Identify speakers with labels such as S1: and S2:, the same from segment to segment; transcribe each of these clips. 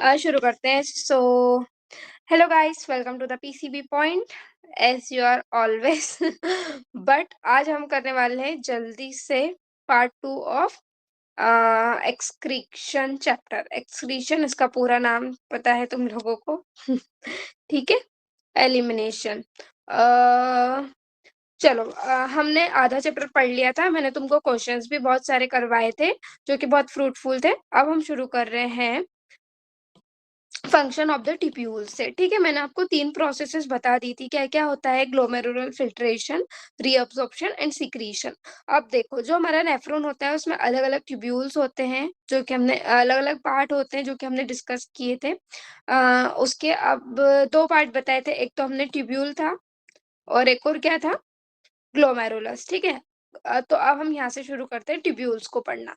S1: शुरू करते हैं। Hello guys, welcome to the PCB point as you are always. But आज हम करने वाले हैं जल्दी से part 2 of excretion chapter. Excretion इसका पूरा नाम पता है तुम लोगों को? ठीक है, एलिमिनेशन। चलो, हमने आधा चैप्टर पढ़ लिया था। मैंने तुमको क्वेश्चंस भी बहुत सारे करवाए थे जो कि बहुत फ्रूटफुल थे। अब हम शुरू कर रहे हैं फंक्शन ऑफ द टिप्यूल से। ठीक है, मैंने आपको 3 प्रोसेसेस बता दी थी क्या क्या होता है: glomerular filtration, reabsorption and secretion. अब देखो, जो हमारा नेफ्रॉन होता है उसमें अलग अलग ट्यूब्यूल्स होते हैं, जो कि हमने अलग अलग पार्ट होते हैं जो कि हमने डिस्कस किए थे। उसके अब 2 पार्ट बताए थे। एक तो हमने ट्यूब्यूल था और एक और क्या था, ग्लोमेरुलस। ठीक है, तो अब हम यहाँ से शुरू करते हैं ट्यूब्यूल्स को पढ़ना।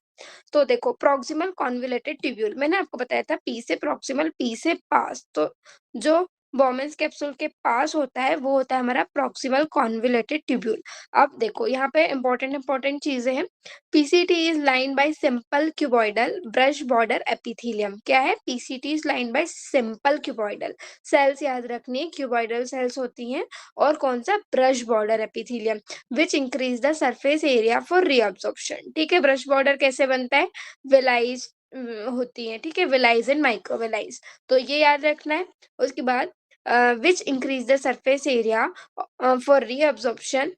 S1: तो देखो, प्रॉक्सिमल कॉन्वोलेटेड ट्यूब्यूल मैंने आपको बताया था, पी से प्रॉक्सिमल, पी से पास। तो जो बोमेन्स कैप्सूल के पास होता है वो होता है हमारा प्रॉक्सिमल कॉन्वोलेटेड ट्यूब्यूल। अब देखो, यहाँ पे इंपॉर्टेंट चीजें हैं। PCT is line by simple cuboidal brush border epithelium. क्या है? PCT is line by simple cuboidal. Cells याद रखनी है, क्यूबॉइडल सेल्स होती हैं। और कौन सा? Brush border epithelium, which increase the surface area for reabsorption. ठीक है, ब्रश बॉर्डर कैसे बनता है? विलाइज होती है। ठीक है, विलाइज एंड माइक्रोविलाइज, तो ये याद रखना है। उसके बाद which increase the surface area for reabsorption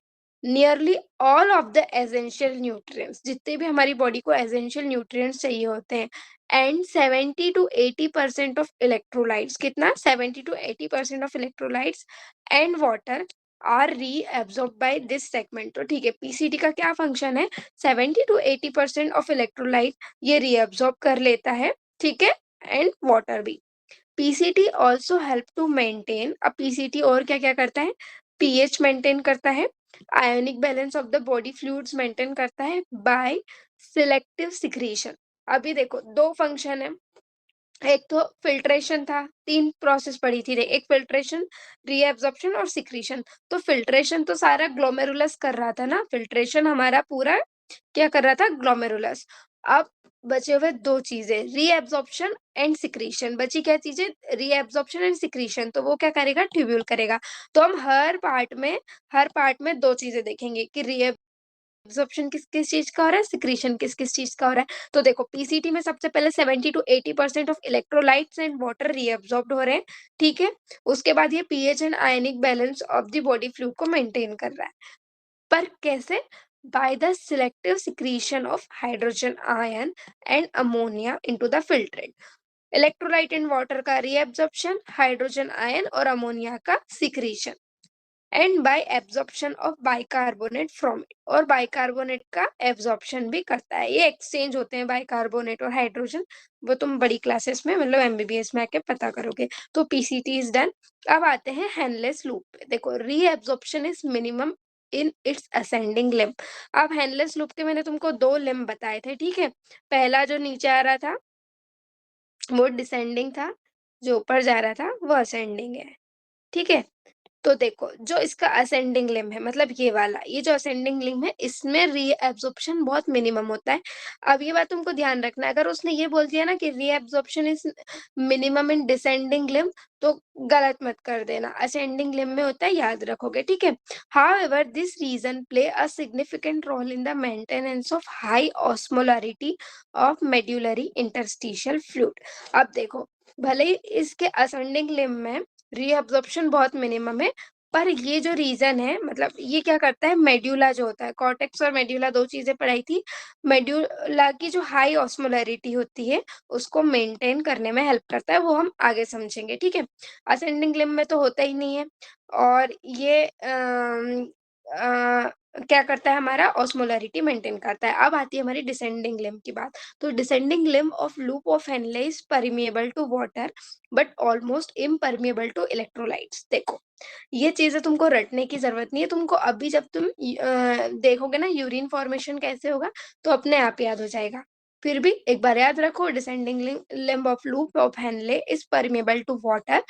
S1: nearly all of the essential nutrients. जितने भी हमारी बॉडी को एसेंशियल न्यूट्रिएंट्स चाहिए होते हैं। And 70 to 80% of electrolytes. कितना? 70 to 80% of electrolytes and water are reabsorb by this segment. तो ठीक है, पीसीटी का क्या फंक्शन है? 70 to 80% ऑफ इलेक्ट्रोलाइट ये रीअब्सॉर्ब कर लेता है। ठीक है, एंड वाटर भी। PCT also help to maintain. अब पीसीटी और क्या क्या करता है? पीएच मेंटेन करता है, ionic balance of the body fluids maintain करता है बाय सिलेक्टिव सिक्रीशन। अभी देखो, 2 फंक्शन है। एक तो फिल्ट्रेशन था, 3 प्रोसेस पढ़ी थी। एक फिल्ट्रेशन, रीएब्सॉर्प्शन और सिक्रीशन। तो फिल्ट्रेशन तो सारा ग्लोमेरुलस कर रहा था ना, फिल्ट्रेशन हमारा पूरा क्या कर रहा था? ग्लोमेरुलस। अब बचे हुए 2 चीजें, रीएब्सॉर्प्शन एंड सिक्रीशन। बची क्या चीजें? Reabsorption and secretion. तो वो क्या करेगा? ट्यूब्यूल करेगा। तो हम हर पार्ट में 2 चीजें देखेंगे कि एब्जॉर्प्शन किस किस चीज का हो रहा है, सिक्रीशन किस किस चीज का हो रहा है। तो देखो, पीसीटी में सबसे पहले 70 to 80% of electrolytes and water reabsorbed हो रहे हैं। ठीक है, उसके बाद ये pH and ionic balance of the body fluid को मेंटेन कर रहा है। पर कैसे? Bye the selective secretion of hydrogen ion and ammonia into the filtrate. Electrolyte and water का रीअब्सॉर्प्शन, हाइड्रोजन आयन और अमोनिया का secretion, and bye absorption of bicarbonate from it. और बाइकार्बोनेट का एब्जॉर्प्शन भी करता है। ये एक्सचेंज होते हैं बाइकार्बोनेट और हाइड्रोजन, वो तुम बड़ी क्लासेस में मतलब एमबीबीएस में आके पता करोगे। तो पीसीटी इज डन। अब आते हैं हेनलेस लूप पे। देखो, reabsorption is minimum in its ascending limb. अब हेनलेस लूप के मैंने तुमको 2 लिम्ब बताए थे। ठीक है, पहला जो नीचे आ रहा था वो डिसेंडिंग था, जो ऊपर जा रहा था वो असेंडिंग है। ठीक है, तो देखो, जो इसका असेंडिंग लिम्ब है, मतलब ये वाला, ये जो असेंडिंग लिम्ब है, इसमें रीएब्सॉर्प्शन बहुत मिनिमम होता है। अब ये बात तुमको ध्यान रखना है, अगर उसने ये बोल दिया ना कि reabsorption is minimum in descending limb, तो गलत मत कर देना, असेंडिंग लिम्ब में होता है, याद रखोगे। ठीक है, however this region play a significant role in the maintenance of high osmolarity of medullary interstitial fluid. अब देखो, भले ही इसके असेंडिंग लिम्ब में रीअब्जॉर्प्शन बहुत मिनिमम है, पर ये जो रीजन है, मतलब ये क्या करता है, मेड्यूला जो होता है, कॉर्टेक्स और मेड्यूला 2 चीजें पढ़ाई थी। मेड्यूला की जो हाई ऑस्मोलरिटी होती है उसको मेंटेन करने में हेल्प करता है, वो हम आगे समझेंगे। ठीक है, असेंडिंग लिम्ब में तो होता ही नहीं है। और ये क्या करता है, हमारा ऑस्मोलरिटी मेंटेन करता है। अब आती है हमारी डिसेंडिंग लिम्ब की बात। तो descending limb of loop of Henle is permeable to water but almost impermeable to electrolytes. देखो, ये चीजें तुमको रटने की जरूरत नहीं है। तुमको अभी जब तुम देखोगे ना यूरिन फॉर्मेशन कैसे होगा, तो अपने आप याद हो जाएगा। फिर भी एक बार याद रखो, descending limb of loop of Henle is permeable to water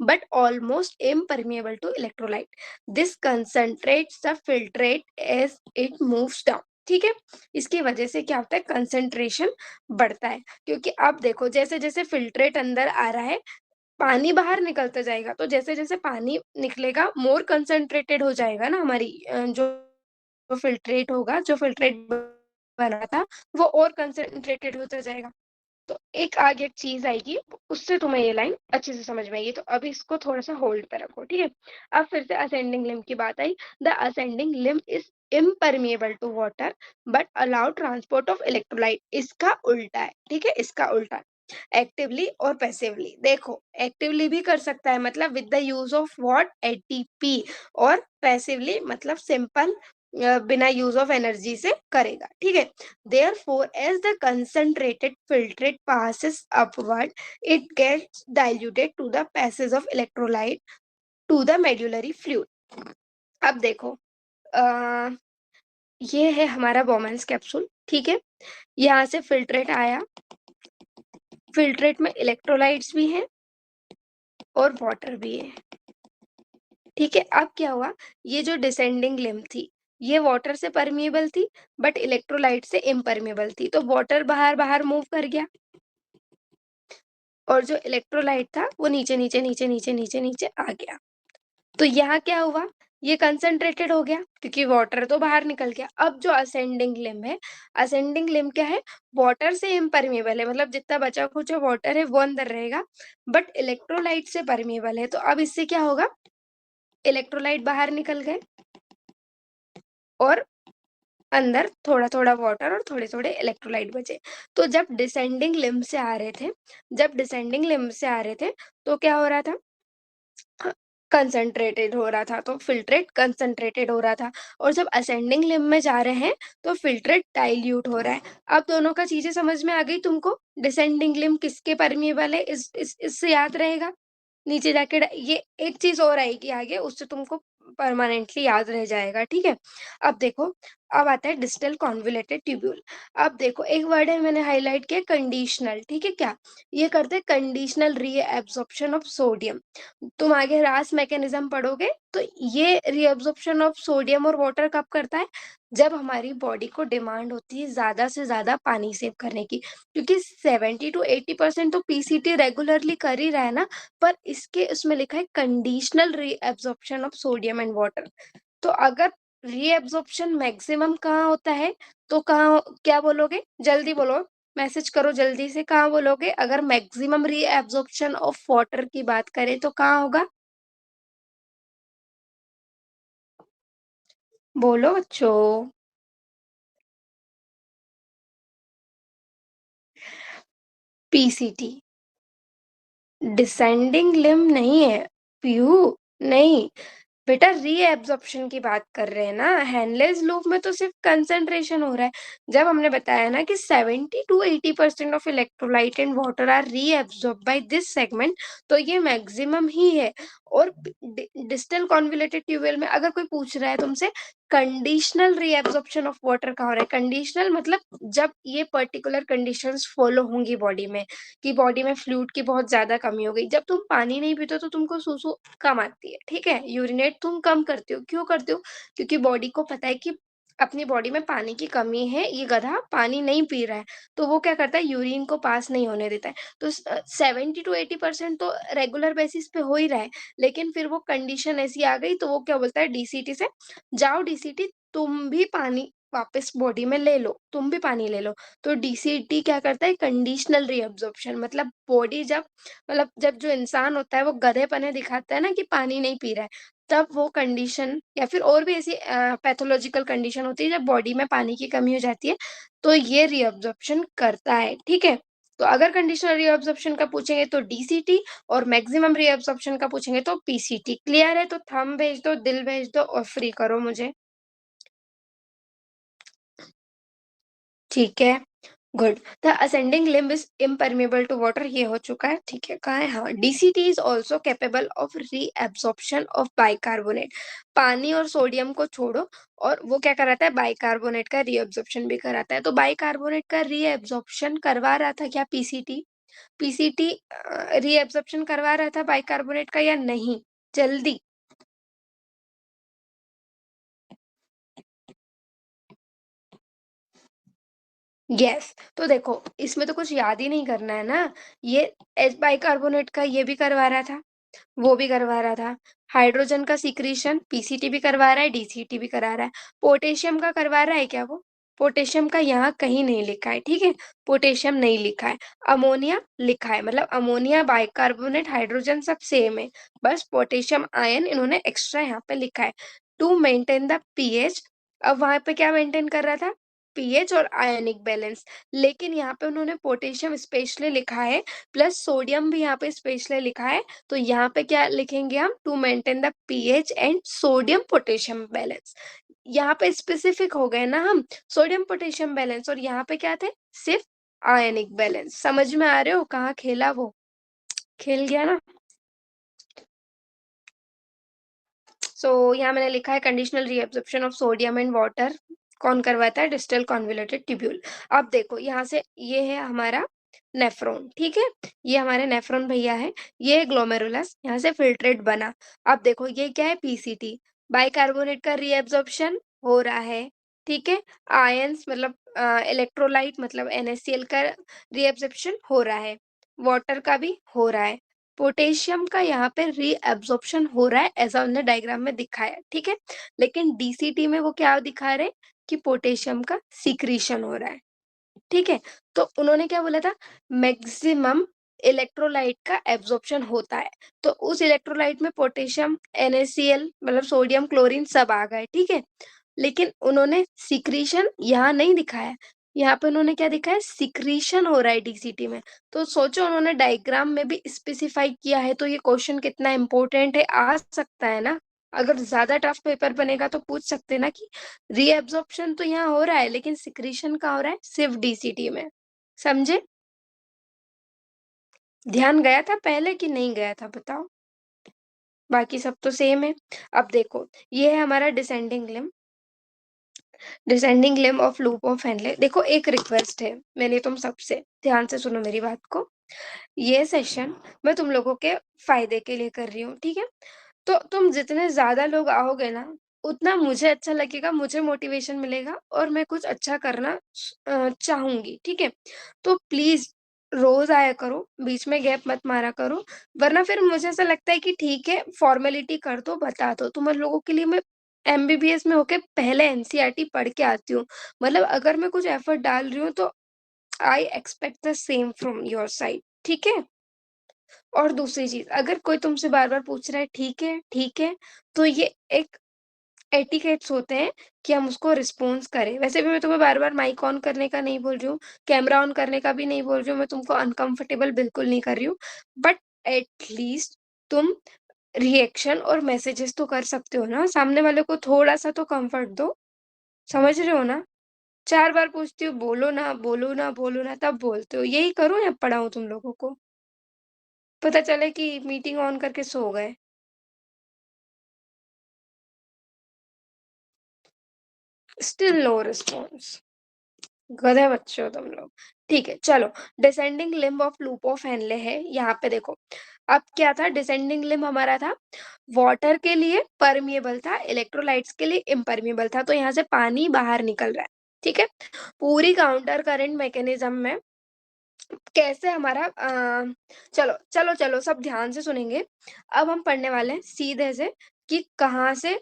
S1: but almost impermeable to electrolyte. This concentrates the filtrate as it moves down. ठीक है? इसकी वजह से क्या होता है कंसंट्रेशन बढ़ता है, क्योंकि अब देखो जैसे-जैसे फ़िल्ट्रेट अंदर आ रहा है, पानी बाहर निकलता जाएगा, तो जैसे-जैसे पानी निकलेगा मोर कंसंट्रेटेड हो जाएगा ना हमारी जो फ़िल्ट्रेट होगा, जो फ़िल्ट्रेट बना था, वो और कंसंट्रेटेड होता जाएगा। तो एक आगे एक चीज़ आएगी, उससे तुम्हें ये लाइन अच्छे से समझ में आएगी, तो अभी इसको थोड़ा-सा होल्ड पे रखो, ठीक है? अब फिर से असेंडिंग लिम्ब की बात आई, the ascending limb is impermeable to water but allow transport of electrolyte, इसका उल्टा है, ठीक है? इसका उल्टा। एक्टिवली और पैसिवली, देखो एक्टिवली भी कर सकता है मतलब with the use of what? ATP, और पैसिवली मतलब सिंपल बिना यूज़ ऑफ एनर्जी से करेगा, ठीक है? Therefore, as the concentrated filtrate passes upward, it gets diluted to the passage of electrolyte to the medullary fluid. अब देखो अ, ये है हमारा बोमेंस कैप्सूल, ठीक है? यहाँ से फिल्ट्रेट आया, फिल्ट्रेट में इलेक्ट्रोलाइट्स भी हैं और वाटर भी है, ठीक है? अब क्या हुआ, ये जो डिसेंडिंग लिम्ब थी, ये वाटर से परमिएबल थी बट इलेक्ट्रोलाइट से इम्परमिएबल थी, तो वाटर बाहर-बाहर मूव कर गया और जो इलेक्ट्रोलाइट था वो नीचे आ गया। तो यहाँ क्या हुआ? ये कंसंट्रेटेड हो गया क्योंकि वाटर तो बाहर निकल गया। अब जो असेंडिंग लिम्ब है, असेंडिंग लिम्ब क्या है? वाटर से इम्परमिएबल है, मतलब जितना बचा-खुचा वाटर है वो अंदर रहेगा, बट इलेक्ट्रोलाइट से परमिएबल है। तो अब इससे क्या होगा? इलेक्ट्रोलाइट बाहर निकल गए और अंदर थोड़ा-थोड़ा वाटर और थोड़े-थोड़े इलेक्ट्रोलाइट बचे। तो जब डिसेंडिंग लिम्ब से आ रहे थे, तो क्या हो रहा था? कंसंट्रेटेड हो रहा था, तो फ़िल्ट्रेट कंसंट्रेटेड हो रहा था, और जब असेंडिंग लिम्ब में जा रहे हैं, तो फ़िल्ट्रेट डाइल्यूट हो रहा है। अब दोनों का चीज़ें समझ में आ गई तुमको? डिसेंडिंग लिम्ब किसके परमिएबल है, इस इससे याद रहेगा। नीचे जाके ये एक चीज़ और आएगी आगे, उससे तुमको परमानेंटली याद रह जाएगा, ठीक है? अब देखो, अब आता है डिस्टल कॉन्वोल्यूटेड ट्यूब्यूल। अब देखो एक वर्ड है मैंने हाइलाइट किया, कंडीशनल, ठीक है क्या? ये करते हैं कंडीशनल रीअब्सॉर्प्शन ऑफ सोडियम। तुम आगे रास मैकेनिज्म पढ़ोगे तो ये रीअब्सॉर्प्शन ऑफ सोडियम और वाटर कब करता है? जब हमारी बॉडी को डिमांड होती है ज़्यादा से ज़्यादा पानी सेव करने की, क्योंकि 70 टू 80% तो पीसीटी रेगुलरली कर ही रहा है ना, पर इसके इसमें लिखा है conditional reabsorption of sodium and water. तो अगर रीअब्सॉर्प्शन मैक्सिमम कहाँ होता है, तो कहाँ, क्या बोलोगे? जल्दी बोलो, मैसेज करो जल्दी से, कहाँ बोलोगे? अगर मैक्सिमम रीअब्सॉर्प्शन ऑफ वाटर की बात करें तो कहाँ होगा? बोलो बच्चों। पीसीटी। डिसेंडिंग लिम्ब नहीं है पीहू, नहीं बेटा, रीएब्जॉर्प्शन की बात कर रहे हैं ना। हेनलेस लूप में तो सिर्फ कंसंट्रेशन हो रहा है। जब हमने बताया ना कि 70 to 80% of electrolyte and water are reabsorb by this segment, तो ये मैक्सिमम ही है। और डिस्टल कॉन्वोल्यूटेड ट्यूबवेल में अगर कोई पूछ रहा है तुमसे कंडीशनल रीएब्सॉर्प्शन ऑफ वाटर कहाँ हो रहा है, कंडीशनल मतलब जब ये पर्टिकुलर कंडीशंस फॉलो होंगी बॉडी में, कि बॉडी में फ्लूइड की बहुत ज्यादा कमी हो गई। जब तुम पानी नहीं पीते तो तुमको सूसू कम आती है, ठीक है? यूरिनेट तुम कम करते हो, क्यों करते हो? क्योंकि बॉडी को पता है कि अपनी बॉडी में पानी की कमी है, ये गधा पानी नहीं पी रहा है, तो वो क्या करता है, यूरिन को पास नहीं होने देता है। तो 70 to 80% तो रेगुलर बेसिस पे हो ही रहा है, लेकिन फिर वो कंडीशन ऐसी आ गई तो वो क्या बोलता है डीसीटी से, जाओ डीसीटी तुम भी पानी वापस बॉडी में ले लो, तुम भी पानी ले लो। तो डीसीटी क्या करता है, कंडीशनल रीअब्जॉर्प्शन, मतलब बॉडी जब, मतलब जब जो इंसान होता है वो गधेपने दिखाता है ना कि पानी नहीं पी रहा है, तब वो कंडीशन या फिर और भी ऐसी पैथोलॉजिकल कंडीशन होती है जब बॉडी में पानी की कमी हो जाती है, तो ये रीअब्जॉर्प्शन करता है, ठीक है? तो अगर कंडीशनल रीअब्जॉर्प्शन का पूछेंगे तो डीसीटी, और मैक्सिमम रीअब्जॉर्प्शन का पूछेंगे तो पीसीटी। क्लियर है? तो थंब भेज दो, दिल भेज दो और फ्री करो मुझे। ठीक है, good. The ascending limb is impermeable to water, ये हो चुका है, ठीक है? कहाँ है? हाँ, DCT is also capable of reabsorption of bicarbonate. पानी और सोडियम को छोड़ो, और वो क्या कराता है, बाइकार्बोनेट का रीएब्सॉर्प्शन भी कराता है। तो बाइकार्बोनेट का रीएब्सॉर्प्शन करवा रहा था क्या पीसीटी? पीसीटी रीएब्सॉर्प्शन करवा रहा था बाइकार्बोनेट का या नहीं? जल्दी। यस, तो देखो इसमें तो कुछ याद ही नहीं करना है ना, ये एच बाइकार्बोनेट का ये भी करवा रहा था, वो भी करवा रहा था। हाइड्रोजन का सीक्रेशन पीसीटी भी करवा रहा है, डीसीटी भी करा रहा है। पोटेशियम का करवा रहा है क्या वो? पोटेशियम का यहाँ कहीं नहीं लिखा है, ठीक है? पोटेशियम नहीं लिखा है। अमोनिया लिखा है, मतलब अमोनिया, बाइकार्बोनेट, हाइड्रोजन सब सेम है। बस पोटेशियम आयन इन्होंने एक्स्ट्रा यहाँ पे लिखा है। To maintain the pH. अब वहाँ पे क्या मेंटेन कर रहा था? पीएच और आयनिक बैलेंस। लेकिन यहाँ पे उन्होंने पोटेशियम स्पेशली लिखा है, प्लस सोडियम भी यहाँ पे स्पेशली लिखा है। तो यहाँ पे क्या लिखेंगे हम? To maintain the pH and sodium potassium balance. यहाँ पे स्पेसिफिक हो गए ना हम, सोडियम पोटेशियम बैलेंस, और यहाँ पे क्या थे? सिर्फ आयनिक बैलेंस। समझ में आ रहे हो कहाँ खेला वो? खेल गया ना? सो यहाँ मैंने लिखा है conditional reabsorption of sodium and water कौन करवाता है? Distal convoluted tubule. अब देखो यहाँ से ये है हमारा नेफ्रॉन, ठीक है? ये हमारे नेफ्रॉन भैया है, ये है ग्लोमेरुलस, यहाँ से फिल्ट्रेट बना। अब देखो ये क्या है? पीसीटी, बाइकार्बोनेट का रीअब्जॉर्प्शन हो रहा है, ठीक है? आयंस मतलब इलेक्ट्रोलाइट मतलब NaCl का रीअब्जॉर्प्शन हो रहा है, वाटर का भी हो रहा है। पोटेशियम का यहाँ पे रीअब्जॉर्प्शन हो रहा है, ऐसा उन्होंने डायग्राम में दिखाया है, ठीक है? लेकिन डीसीटी में वो क्या दिखा रहे? कि पोटेशियम का सीक्रेशन हो रहा है, ठीक है? तो उन्होंने क्या बोला था? मैक्सिमम इलेक्ट्रोलाइट का एब्जॉर्प्शन होता है। तो उस इलेक्ट्रोलाइट में पोटेशियम, NaCl मतलब सोडियम, क्लोरीन सब आ गए, ठीक है? लेकिन उन्होंने सीक्रेशन यहाँ नहीं दिखाया है। यहाँ पे उन्होंने क्या दिखाया है? सीक्रेशन हो रहा है डीसीटी में। तो सोचो उन्होंने डायग्राम में भी स्पेसिफाई किया है, तो ये क्वेश्चन कितना इम्पोर्टेंट है, आ सकता है ना? अगर ज़्यादा टफ पेपर बनेगा तो पूछ सकते हैं ना कि रीअब्जॉर्प्शन तो यहाँ हो रहा है, लेकिन सीक्रेशन कहाँ हो रहा है? सिर्फ डीसीटी में। समझे? ध्यान गया था पहले कि नहीं गया था बताओ? बाकी सब तो सेम है। अब देखो, ये है हमारा descending limb of loop of Henley. देखो एक रिक्वेस्ट है मेरी तुम सबसे, ध्यान से सुनो मेरी बात को। ये सेशन मैं तुम लोगों के फायदे के लिए कर रही हूँ, ठीक है? तो तुम जितने ज़्यादा लोग आओगे ना, उतना मुझे अच्छा लगेगा, मुझे मोटिवेशन मिलेगा और मैं कुछ अच्छा करना चाहूँगी, ठीक है? तो प्लीज़ रोज़ आया करो, बीच में गैप मत मारा करो, वरना फिर मुझे ऐसा लगता है कि ठीक है, फॉर्मेलिटी कर दो, बता दो। तुम लोगों के लिए मैं एमबीबीएस में होके पहले एनसीईआरटी पढ़ के आती हूँ। मतलब अगर मैं कुछ एफर्ट डाल रही हूँ तो I expect the same from your side, ठीक है? और दूसरी चीज़, अगर कोई तुमसे बार-बार पूछ रहा है ठीक है, तो ये एक एटिकेट्स होते हैं कि हम उसको रिस्पॉन्स करें। वैसे भी मैं तुम्हें बार-बार माइक ऑन करने का नहीं बोल रही हूँ, कैमरा ऑन करने का भी नहीं बोल रही हूँ, मैं तुमको अनकंफर्टेबल बिल्कुल नहीं कर रही हूँ। बट एट लीस्ट तुम रिएक्शन और मैसेजेस तो कर सकते हो ना, सामने वाले को थोड़ा-सा तो कम्फर्ट दो। समझ रहे हो ना? 4 बार पूछती हूँ, बोलो ना, बोलो ना, बोलो ना, तब बोलते हो। यही करूँ या पढ़ाऊँ तुम लोगों को? पता चले कि मीटिंग ऑन करके सो गए। Still no response. गधे बच्चे हो तुम लोग। ठीक है, चलो descending limb of loop of Henle है, यहाँ पे देखो। अब क्या था? डिसेंडिंग लिम्ब हमारा था, वाटर के लिए परमिएबल था, इलेक्ट्रोलाइट्स के लिए इम्परमिएबल था, तो यहाँ से पानी बाहर निकल रहा है, ठीक है? पूरी काउंटर करंट मैकेनिज्म में कैसे हमारा चलो, चलो, चलो सब ध्यान से सुनेंगे। अब हम पढ़ने वाले हैं सीधे से कि कहाँ से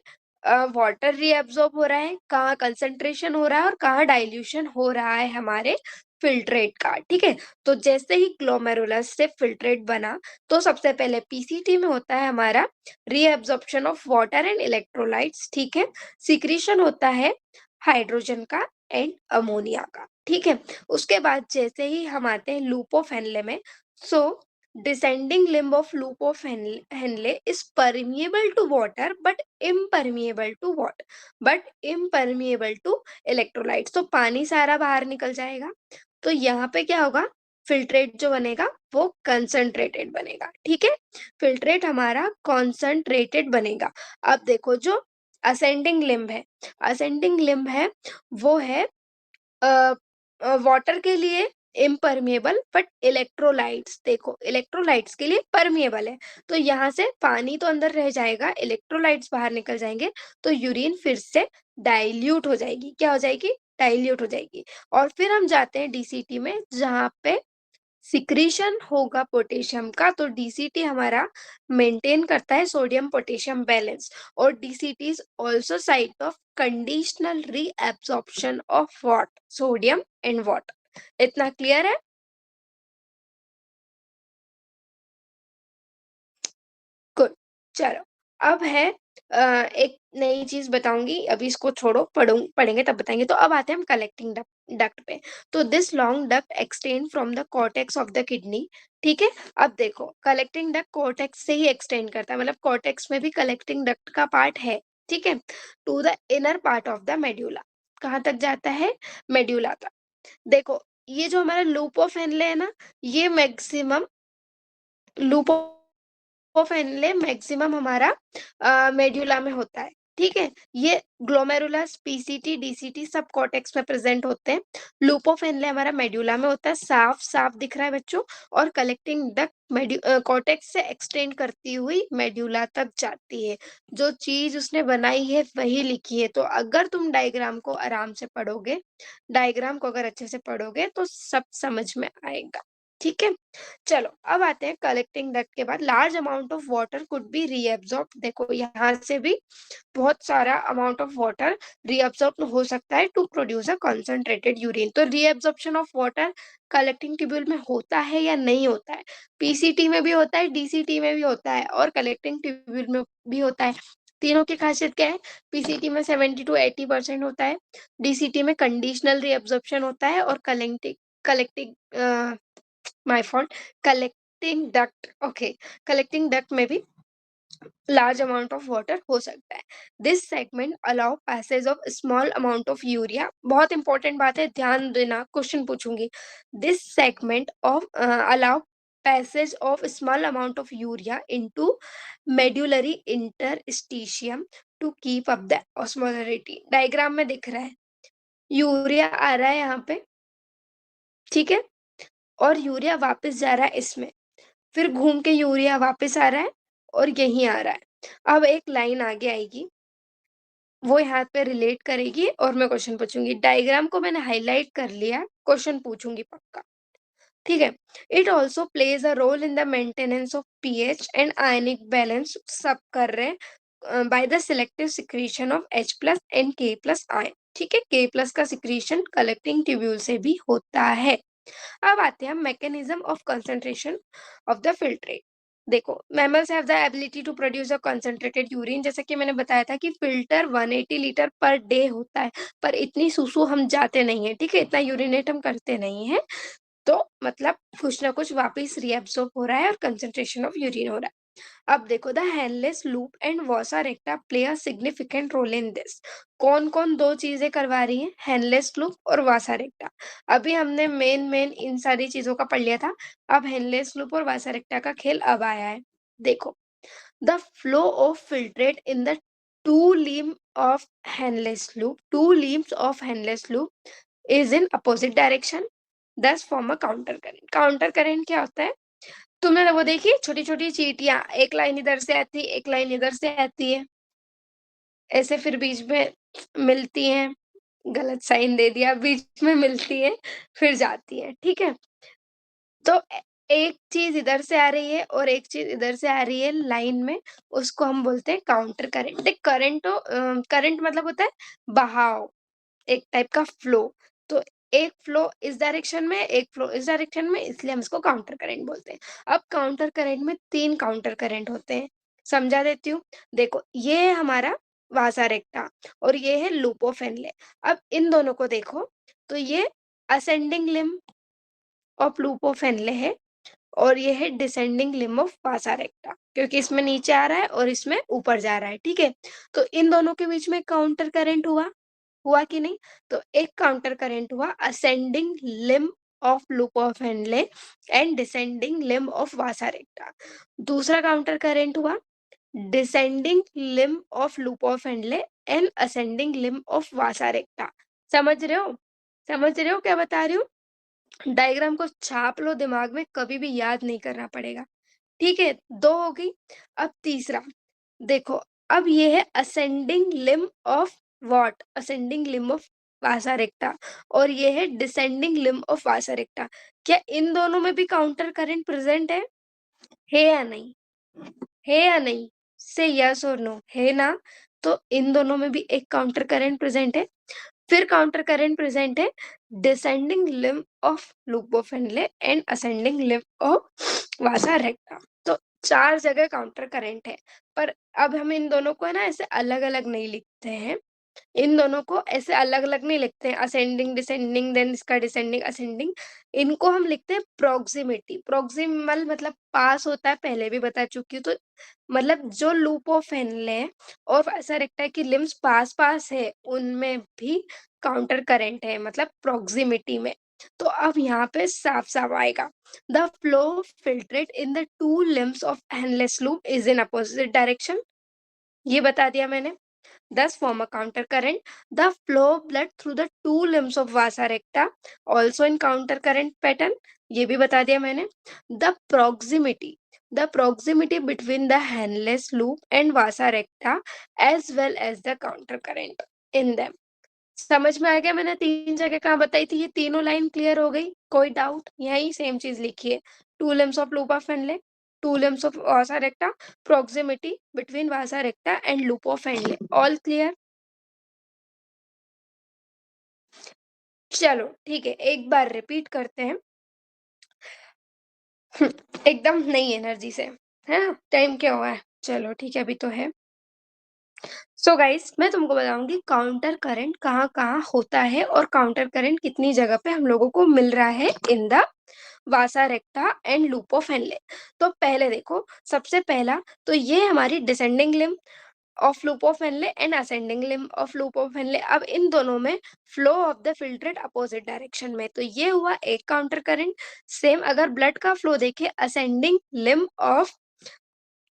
S1: वाटर रीअब्सॉर्ब हो रहा है, कहाँ कंसंट्रेशन हो रहा है और कहाँ डाइल्यूशन हो रहा है हमारे फिल्ट्रेट का, ठीक है? तो जैसे ही ग्लोमेरुलस से फिल्ट्रेट बना, तो सबसे पहले पीसीटी में होता है हमारा reabsorption of water and electrolytes, ठीक है? सीक्रेशन होता है हाइड्रोजन का एंड अमोनिया का, ठीक है? उसके बाद जैसे ही हम आते हैं लूप ऑफ हेनले में, so descending limb of loop of Henle is permeable to water but impermeable to electrolytes. तो पानी सारा बाहर निकल जाएगा, तो यहाँ पे क्या होगा? फिल्ट्रेट जो बनेगा वो कंसंट्रेटेड बनेगा, ठीक है? फिल्ट्रेट हमारा कॉन्संट्रेटेड बनेगा। अब देखो जो असेंडिंग लिम्ब है वो है वाटर के लिए इम्परमिएबल बट इलेक्ट्रोलाइट्स, देखो इलेक्ट्रोलाइट्स के लिए परमिएबल है, तो यहाँ से पानी तो अंदर रह जाएगा, इलेक्ट्रोलाइट्स बाहर निकल जाएंगे, तो यूरिन फिर से डाइल्यूट हो जाएगी। क्या हो जाएगी? डाइल्यूट हो जाएगी और फिर हम जाते हैं डीसीटी में जहाँ पे सिक्रीशन होगा पोटेशियम का, तो डीसीटी हमारा मेंटेन करता है सोडियम पोटेशियम बैलेंस और DCT is also site of conditional reabsorption of what sodium and water. इतना क्लियर है? गुड। चलो अब है एक नई चीज बताऊंगी, अभी इसको छोड़ो, पढ़ेंगे तब बताएंगे। तो अब आते हैं हम कलेक्टिंग डक्ट पे। तो this long duct extend from the cortex of the kidney. ठीक है, अब देखो कलेक्टिंग डक्ट कॉर्टेक्स से ही एक्सटेंड करता है, मतलब कॉर्टेक्स में भी कलेक्टिंग डक्ट का पार्ट है। ठीक है, to the inner part of the medulla. कहाँ तक जाता है? मेड्यूला तक। देखो ये जो हमारा लूप ऑफ हेनले है ना, ये maximum loop of Henley maximum हमारा मेड्यूला में होता है। ठीक है, ये ग्लोमेरुलस पीसीटी डीसीटी सब कॉर्टेक्स में प्रेजेंट होते हैं। लूप ऑफ हेनले हमारा मेड्यूला में होता है, साफ साफ दिख रहा है बच्चों। और कलेक्टिंग डक्ट कॉर्टेक्स से एक्सटेंड करती हुई मेड्यूला तक जाती है। जो चीज उसने बनाई है वही लिखी है, तो अगर तुम डायग्राम को आराम से पढ़ोगे, डायग्राम को अगर अच्छे से पढ़ोगे तो सब समझ में आएगा। ठीक है, चलो अब आते हैं कलेक्टिंग डक्ट के बाद large amount of water could be reabsorb. देखो यहाँ से भी बहुत सारा अमाउंट ऑफ वाटर रीअब्सॉर्ब हो सकता है to produce a concentrated urine. तो reabsorption of water collecting tubule में होता है या नहीं होता है? पीसीटी में भी होता है, डीसीटी में भी होता है और कलेक्टिंग ट्यूब्यूल में भी होता है। तीनों की खासियत क्या है? पीसीटी में 70 to 80% होता है, डीसीटी में कंडीशनल रीअब्सॉर्प्शन होता है और collecting collecting my fault collecting duct, okay, collecting duct में भी लार्ज अमाउंट ऑफ वाटर हो सकता है। This segment allow passage of small amount of urea. बहुत इंपॉर्टेंट बात है, ध्यान देना, क्वेश्चन पूछूंगी। This segment of allow passage of small amount of urea into medullary interstitium to keep up the osmolarity. Diagram में दिख रहा है यूरिया आ रहा है यहाँ पे, ठीक है, और यूरिया वापस जा रहा है इसमें, फिर घूम के यूरिया वापस आ रहा है और यहीं आ रहा है। अब एक लाइन आगे आएगी, वो यहाँ पे रिलेट करेगी और मैं क्वेश्चन पूछूंगी। डायग्राम को मैंने हाईलाइट कर लिया, क्वेश्चन पूछूंगी पक्का। ठीक है, it also plays a role in the maintenance of pH and ionic balance, सब कर रहे हैं by the selective secretion of H plus and K plus ion. ठीक है, K प्लस का सिक्रीशन कलेक्टिंग ट्यूब्यूल से भी होता है। अब आते हैं mechanism of concentration of the filtrate. देखो mammals have the ability to produce a concentrated urine, जैसा कि मैंने बताया था कि फिल्टर 180 लीटर पर डे होता है, पर इतनी सुसु हम जाते नहीं है। ठीक है, इतना यूरिनेट हम करते नहीं है, तो मतलब कुछ ना कुछ वापस रीअब्सॉर्ब हो रहा है और कंसंट्रेशन ऑफ यूरिन हो रहा है। अब देखो the Henle's loop and vasa recta play a significant role in this. कौन कौन दो चीजें करवा रही हैं? हेनलेस लूप और वासा रेक्टा। अभी हमने मेन मेन इन सारी चीजों का पढ़ लिया था, अब हेनलेस लूप और वासा रेक्टा का खेल अब आया है। देखो the flow of filtrate in the two limbs of Henle's loop is in opposite direction, thus form a counter current। Counter current क्या होता है? तुमने वो देखी छोटी छोटी चीटियां, एक लाइन इधर से आती है एक लाइन इधर से आती है, ऐसे फिर बीच में मिलती हैं, गलत साइन दे दिया, बीच में मिलती है फिर जाती है। ठीक है, तो एक चीज इधर से आ रही है और एक चीज इधर से आ रही है लाइन में, उसको हम बोलते हैं काउंटर करंट। देख करंट तो करंट मतलब होता है बहाव, एक टाइप का फ्लो। तो एक फ्लो इस डायरेक्शन में एक फ्लो इस डायरेक्शन में, इसलिए हम इसको काउंटर करंट बोलते हैं। अब काउंटर करंट में 3 काउंटर करंट होते हैं, समझा देती हूँ। देखो ये है हमारा वासा रेक्टा और ये है लूप ऑफ हेनले। अब इन दोनों को देखो तो ये ascending limb of loop of Henle है और ये है डिसेंडिंग लिम्ब ऑफ वासा रेक्टा, क्योंकि इसमें नीचे आ रहा है और इसमें ऊपर जा रहा है। ठीक है, तो इन दोनों के बीच में काउंटर करंट हुआ कि नहीं? तो एक काउंटर करंट हुआ ascending limb of loop of Henley and descending limb of वासा रेक्टा। दूसरा काउंटर करंट हुआ descending limb of loop of Henley and ascending limb of वासा रेक्टा। समझ रहे हो? समझ रहे हो क्या बता रही हूँ? डायग्राम को छाप लो दिमाग में, कभी भी याद नहीं करना पड़ेगा। ठीक है, 2 हो गई। अब तीसरा देखो, अब ये है ascending limb of what? Ascending limb of वासा रेक्टा और ये है डिसेंडिंग लिम्ब ऑफ वासा रेक्टा। क्या इन दोनों में भी काउंटर करंट प्रेजेंट है या नहीं? है या नहीं? से यस और नो, है ना? तो इन दोनों में भी एक काउंटर करंट प्रेजेंट है। फिर काउंटर करंट प्रेजेंट है descending limb of loop of Henley and ascending limb of वासा रेक्टा। तो 4 जगह काउंटर करंट है। पर अब हम इन दोनों को है ना ऐसे अलग-अलग नहीं लिखते हैं। इन दोनों को ऐसे अलग-अलग नहीं लिखते हैं, असेंडिंग, डिसेंडिंग, देन इसका डिसेंडिंग, असेंडिंग। इनको हम लिखते हैं प्रॉक्सिमिटी। प्रॉक्सिमल मतलब पास होता है, पहले भी बता चुकी हूँ। तो मतलब जो लूप ऑफ हेनले और ऐसा लगता है कि लिम्स पास-पास है, उनमें भी काउंटर करंट है, मतलब प्रॉक्सिमिटी में। तो अब यहाँ पे साफ-साफ आएगा, the flow filtrate in the 2 limbs of Henle's loop is in opposite direction. ये बता दिया मैंने। Thus form a counter current. The flow of blood through the 2 limbs of vasa recta also in counter current pattern. ये भी बता दिया मैंने। The proximity between the Henle's loop and vasa recta as well as the counter current in them. समझ में आ गया? मैंने 3 जगह कहाँ बताई थी, ये तीनों लाइन क्लियर हो गई? कोई डाउट? यही सेम चीज लिखिए। 2 limbs of loop of Henle, 2 limbs of vasa recta, proximity between vasa recta and loop of Henle. All clear? चलो ठीक है, एक बार रिपीट करते हैं। एकदम नई एनर्जी से, है ना? टाइम क्या हुआ है? चलो ठीक है, अभी तो है। सो गाइस, मैं तुमको बताऊंगी काउंटर करंट कहाँ-कहाँ होता है और काउंटर करंट कितनी जगह पे हम लोगों को मिल रहा है in the Vasa रेक्टा and loop of Henley. तो पहले देखो, सबसे पहला तो ये हमारी descending limb of loop of Henley and ascending limb of loop of Henley. अब इन दोनों में flow of the filtrate opposite direction में, तो ये हुआ एक काउंटर करंट। सेम अगर ब्लड का फ्लो देखे ascending limb of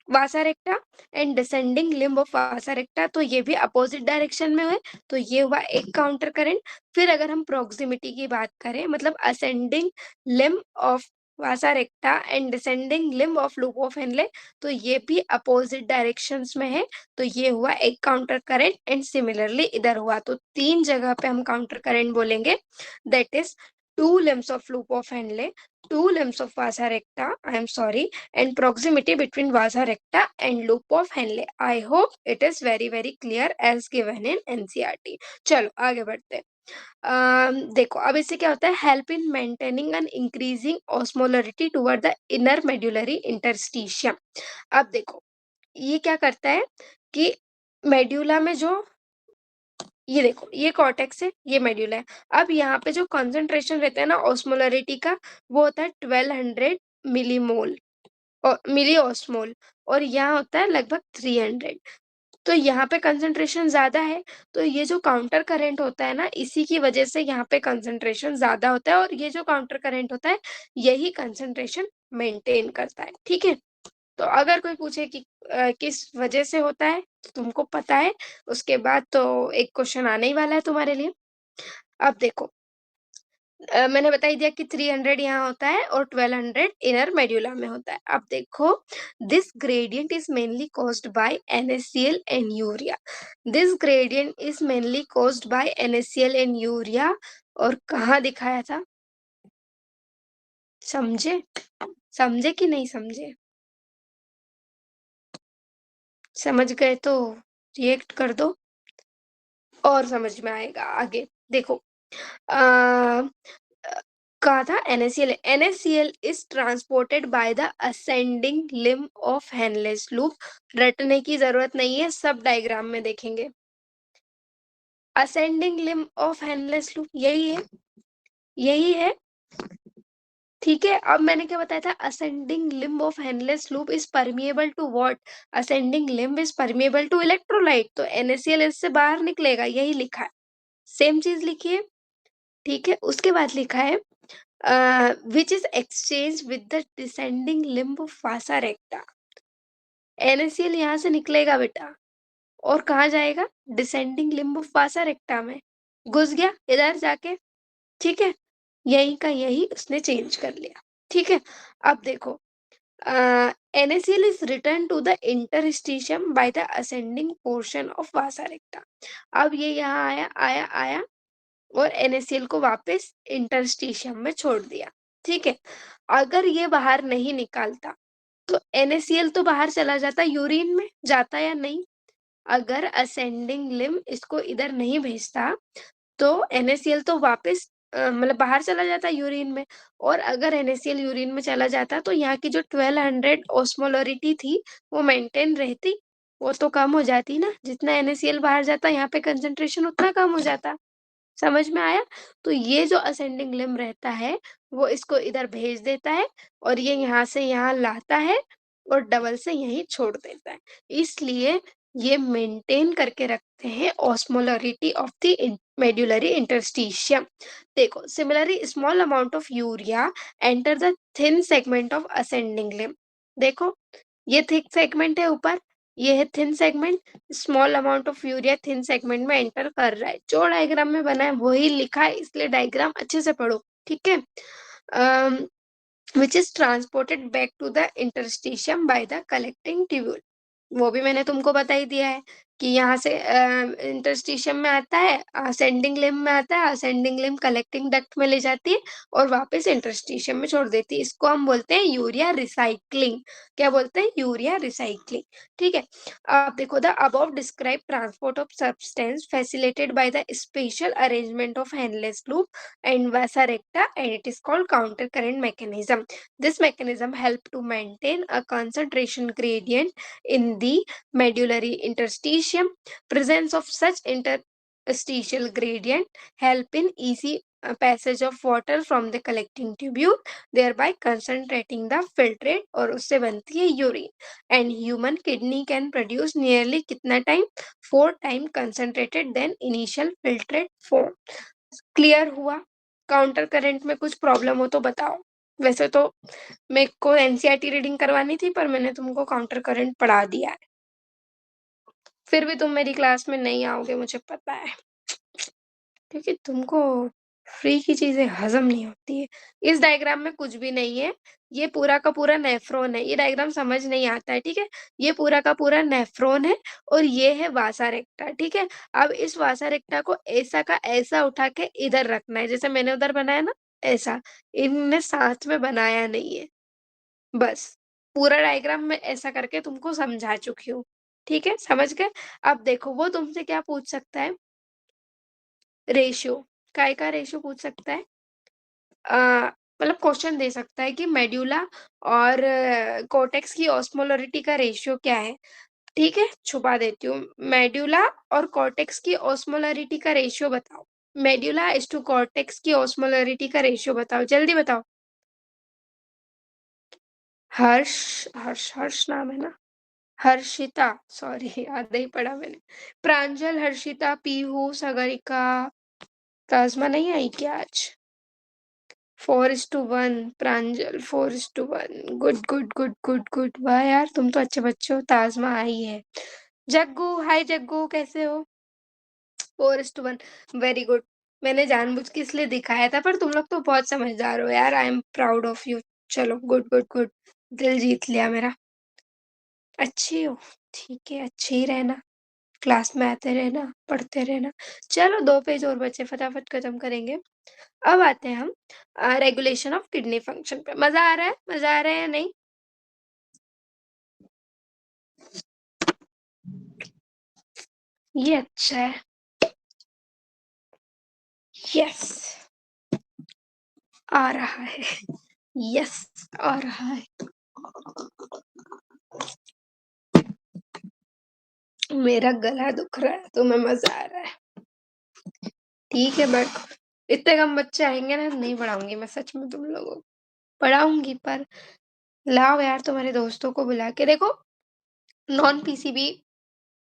S1: Vasa रेक्टा and descending limb of वासा रेक्टा, तो ये भी अपोजिट डायरेक्शन में है, तो ये हुआ एक काउंटर करंट। फिर अगर हम प्रॉक्सिमिटी की बात करें, मतलब ascending limb of Vasa रेक्टा and descending limb of loop of Henley, तो ये भी अपोजिट डायरेक्शंस में है, तो ये हुआ एक काउंटर करंट। एंड सिमिलरली इधर हुआ, तो 3 जगह पे हम काउंटर करंट बोलेंगे, that is 2 limbs of loop of Henle, 2 limbs of vasa recta, I am sorry, and proximity between vasa recta and loop of Henle. I hope it is very very clear as given in NCERT. चलो आगे बढ़ते हैं। देखो अब इससे क्या होता है, help in maintaining and increasing osmolarity toward the inner medullary interstitium. अब देखो ये क्या करता है कि मेड्यूला में जो, ये देखो ये कॉर्टेक्स है, ये मेड्यूला है। अब यहाँ पे जो कंसंट्रेशन रहता है ना ऑस्मोलरिटी का, वो होता है 1200 मिलीमोल और मिली ऑस्मोल, और यहाँ होता है लगभग 300। तो यहाँ पे कंसंट्रेशन ज्यादा है, तो ये जो काउंटर करंट होता है ना, इसी की वजह से यहाँ पे कंसंट्रेशन ज्यादा होता है, और ये जो काउंटर करंट होता है यही कंसंट्रेशन मेंटेन करता है। ठीक है, तो अगर कोई पूछे कि किस वजह से होता है, तो तुमको पता है, उसके बाद तो एक क्वेश्चन आने ही वाला है तुम्हारे लिए। अब देखो मैंने बता ही दिया कि 300 यहाँ होता है और 1200 इनर मेड्यूला में होता है। अब देखो, this gradient is mainly caused by NaCl and urea. This gradient is mainly caused by NaCl and urea, और कहाँ दिखाया था? समझे? समझे कि नहीं समझे? समझ गए तो रिएक्ट कर दो और समझ में आएगा आगे। देखो कहा था NaCl। NaCl is transported by the ascending limb of Henle's loop। रटने की जरूरत नहीं है, सब डायग्राम में देखेंगे। ascending limb of Henle's loop यही है, यही है। ठीक है, अब मैंने क्या बताया था, ascending limb of Henle's loop is permeable to what? ascending limb is permeable to electrolyte, तो NaCl इससे बाहर निकलेगा, यही लिखा है। सेम चीज लिखिए। ठीक है, उसके बाद लिखा है which is exchanged with the descending limb of vasa recta। NaCl यहाँ से निकलेगा बेटा, और कहाँ जाएगा? डिसेंडिंग लिम्ब ऑफ वासा रेक्टा में घुस गया इधर जाके। ठीक है, यही का यही उसने चेंज कर लिया। ठीक है, अब देखो NaCl is returned to the interstitium by the ascending portion of vasa recta। अब ये यहाँ आया आया आया, और NaCl को वापस इंटरस्टिशियम में छोड़ दिया, ठीक है? अगर ये बाहर नहीं निकालता, तो NaCl तो बाहर चला जाता यूरिन में, जाता या नहीं? अगर असेंडिंग लिम्ब इसको इधर नहीं भेजता, तो NaCl तो वापस मतलब बाहर चला जाता यूरिन में, और अगर NaCl यूरिन में चला जाता, तो यहाँ की जो 1200 ऑस्मोलरिटी थी, वो मेंटेन रहती? वो तो कम हो जाती ना, जितना NaCl बाहर जाता, यहाँ पे कंसंट्रेशन उतना कम हो जाता। समझ में आया? तो ये जो असेंडिंग लिम्ब रहता है, वो इसको इधर भेज देता है, और ये यहाँ से यहाँ लाता है और डबल से यहीं छोड़ देता है। इसलिए ये मेंटेन करके रखते हैं osmolarity of the medullary interstitium. देखो, similarly small amount of urea enter the thin segment of ascending limb. देखो, ये थिक सेगमेंट है ऊपर, ये है thin segment, small amount of urea thin segment में एंटर कर रहा है। जो डायग्राम में बना है वही लिखा है, इसलिए डायग्राम अच्छे से पढ़ो, ठीक है? which is transported back to the interstitium by the collecting tubule। वो भी मैंने तुमको बता ही दिया है कि यहाँ से इंटरस्टिशियम में आता है, असेंडिंग लिम्ब में आता है, असेंडिंग लिम्ब कलेक्टिंग डक्ट में ले जाती है और वापस इंटरस्टिशियम में छोड़ देती है। इसको हम बोलते हैं यूरिया रिसाइक्लिंग। क्या बोलते हैं? यूरिया रिसाइक्लिंग, ठीक है? अब देखो, the above describe transport of substance facilitated by the special arrangement of Henle's loop and vasa recta, and it is called counter current mechanism. This mechanism help to maintain a concentration gradient in the medullary interstitium. Presence of such interstitial gradient help in easy passage of water from the collecting tubule, thereby concentrating the filtrate, और उससे बनती है urine. And human kidney can produce nearly कितना time? 4 time concentrated than initial filtrate form। Clear हुआ? Counter current में कुछ problem हो तो बताओ। वैसे तो मेरे को एनसीईआरटी रीडिंग करवानी थी, पर मैंने तुमको काउंटर करंट पढ़ा दिया है। फिर भी तुम मेरी क्लास में नहीं आओगे, मुझे पता है, क्योंकि तुमको फ्री की चीजें हजम नहीं होती है। इस डायग्राम में कुछ भी नहीं है, ये पूरा का पूरा नेफ्रॉन है। ये डायग्राम समझ नहीं आता है, ठीक है? ये पूरा का पूरा नेफ्रॉन है, और ये है वासा रेक्टा, ठीक है? अब इस वासा रेक्टा को ऐसा का ऐसा उठा के इधर रखना है, जैसे मैंने उधर बनाया ना, ऐसा। इनने साथ में बनाया नहीं है, बस। पूरा डायग्राम मैं ऐसा करके तुमको समझा चुकी हूँ, ठीक है? समझ गए? अब देखो, वो तुमसे क्या पूछ सकता है? रेशियो, काय का रेशियो पूछ सकता है? मतलब क्वेश्चन दे सकता है कि मेड्यूला और कोर्टेक्स की ऑस्मोलरिटी का रेशियो क्या है? ठीक है, छुपा देती हूँ। मेड्यूला और कॉर्टेक्स की ऑस्मोलरिटी का रेशियो बताओ। मेड्यूला इज टू कॉर्टेक्स की ऑस्मोलरिटी का रेशियो बताओ, जल्दी बताओ। हर्ष, हर्ष, हर्ष नाम है ना? हर्षिता, सॉरी याद नहीं पड़ा मैंने। प्रांजल, हर्षिता, पीहू, सागरिका, ताजमा नहीं आई क्या आज? 4:1 प्रांजल, 4:1। Good good good good good, वाह यार, तुम तो अच्छे बच्चे हो। ताजमा आई है। जग्गू, हाय जग्गू, कैसे हो? 4:1, वेरी गुड। मैंने जानबूझ के इसलिए दिखाया था, पर तुम लोग तो बहुत समझदार हो यार। I am proud of you. चलो, गुड गुड गुड, दिल जीत लिया मेरा। अच्छी हो? ठीक है, अच्छे ही रहना, क्लास में आते रहना, पढ़ते रहना। चलो, 2 पेज और बचे, फटाफट खत्म करेंगे। अब आते हैं हम रेगुलेशन ऑफ किडनी फंक्शन पे। मजा आ रहा है? मजा आ रहा है या नहीं? ये अच्छा है। यस, आ रहा है। यस, आ रहा है। मेरा गला दुख रहा है, तुम्हें मजा आ रहा है? ठीक है, बट इतने कम बच्चे आएंगे ना, नहीं पढ़ाऊंगी मैं सच में तुम लोगों को। पढ़ाऊंगी, पर लाओ यार तुम्हारे दोस्तों को बुला के। देखो, नॉन पीसीबी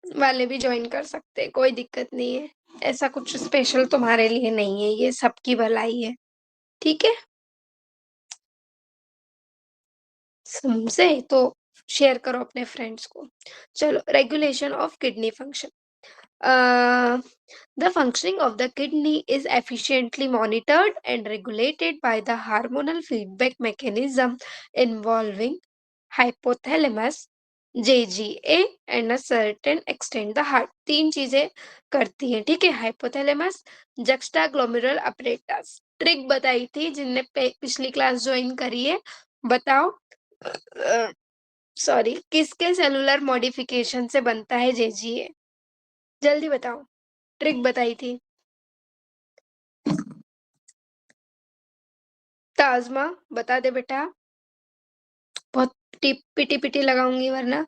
S1: वाले भी ज्वाइन कर सकते हैं, कोई दिक्कत नहीं है। ऐसा कुछ स्पेशल तुम्हारे लिए नहीं है, ये सबकी भलाई है, ठीक है? समझे? तो शेयर करो अपने फ्रेंड्स को। चलो, regulation of kidney function. The functioning of the kidney is efficiently monitored and regulated by the hormonal feedback mechanism involving hypothalamus, JGA and a certain extend the heart. 3 चीज़ें करती हैं, ठीक है? Hypothalamus, juxta glomerular apparatus. Trick बताई थी जिनने पिछली class join करी है, बताओ। अ, सॉरी, किसके सेलुलर मॉडिफिकेशन से बनता है जेजीए? जल्दी बताओ, ट्रिक बताई थी। ताज़मा, बता दे बेटा। बहुत पिटी-पिटी लगाऊँगी वरना।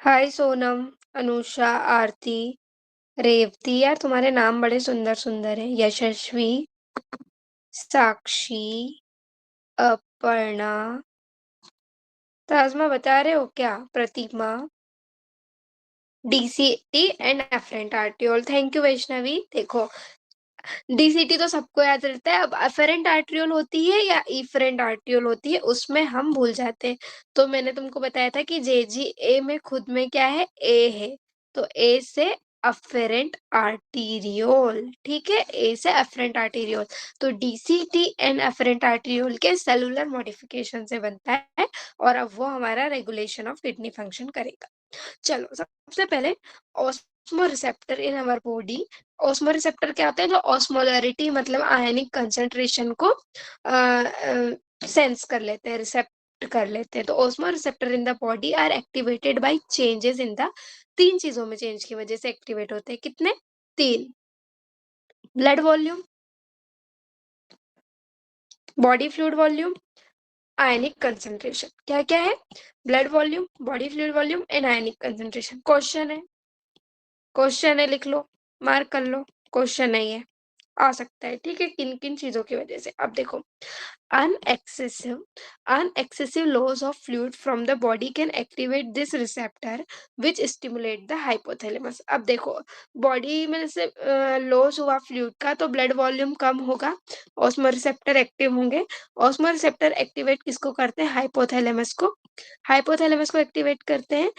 S1: हाय सोनम, अनुषा, आरती, रेवती, यार तुम्हारे नाम बड़े सुंदर-सुंदर हैं। यशस्वी, साक्षी, अपर्णा, ताज़मा बता रहे हो क्या? Pratima, DCT and afferent arteriole. Thank you Vaishnavi. देखो, डीसीटी तो सबको याद रहता है, अब अफेरेंट आर्ट्रियोल होती है या इफरेंट आर्ट्रियोल होती है, उसमें हम भूल जाते हैं। तो मैंने तुमको बताया था कि जेजीए में खुद में क्या है? ए है। तो ए से अफेरेंट आर्टीरियोल, ठीक है? ए से अफेरेंट आर्टीरियोल। तो डीसीटी एंड अफेरेंट आर्टीरियोल के सेलुलर मॉडिफिकेशन से बनता है, और अब वो हमारा रेगुलेशन ऑफ किडनी फंक्शन करेगा। चलो, सबसे पहले osmo receptor in our body. Osmo receptor क्या होते हैं? जो ऑस्मोलरिटी मतलब आयनिक कंसंट्रेशन को सेंस कर लेते हैं, रिसेप्ट कर लेते हैं। तो osmoreceptor in the body are activated by changes in the, 3 चीजों में चेंज की वजह से एक्टिवेट होते हैं। कितने? 3। Blood volume, body fluid volume, ionic concentration. क्या क्या है? Blood volume, body fluid volume and ionic concentration. Question है, लिख लो, मार्क कर लो। क्वेश्चन है ये, आ सकता है, ठीक है? किन किन चीजों की वजह से? अब देखो, unexcessive unexcessive loss of fluid from the body can activate this receptor which stimulate the hypothalamus। अब देखो, बॉडी में से लॉस हुआ फ्लूइड का तो ब्लड वॉल्यूम कम होगा, ऑस्मो रिसेप्टर एक्टिव होंगे। ऑस्मो रिसेप्टर एक्टिवेट किसको करते हैं? हाइपोथैलेमस को। हाइपोथैलेमस को एक्टिवेट करते हैं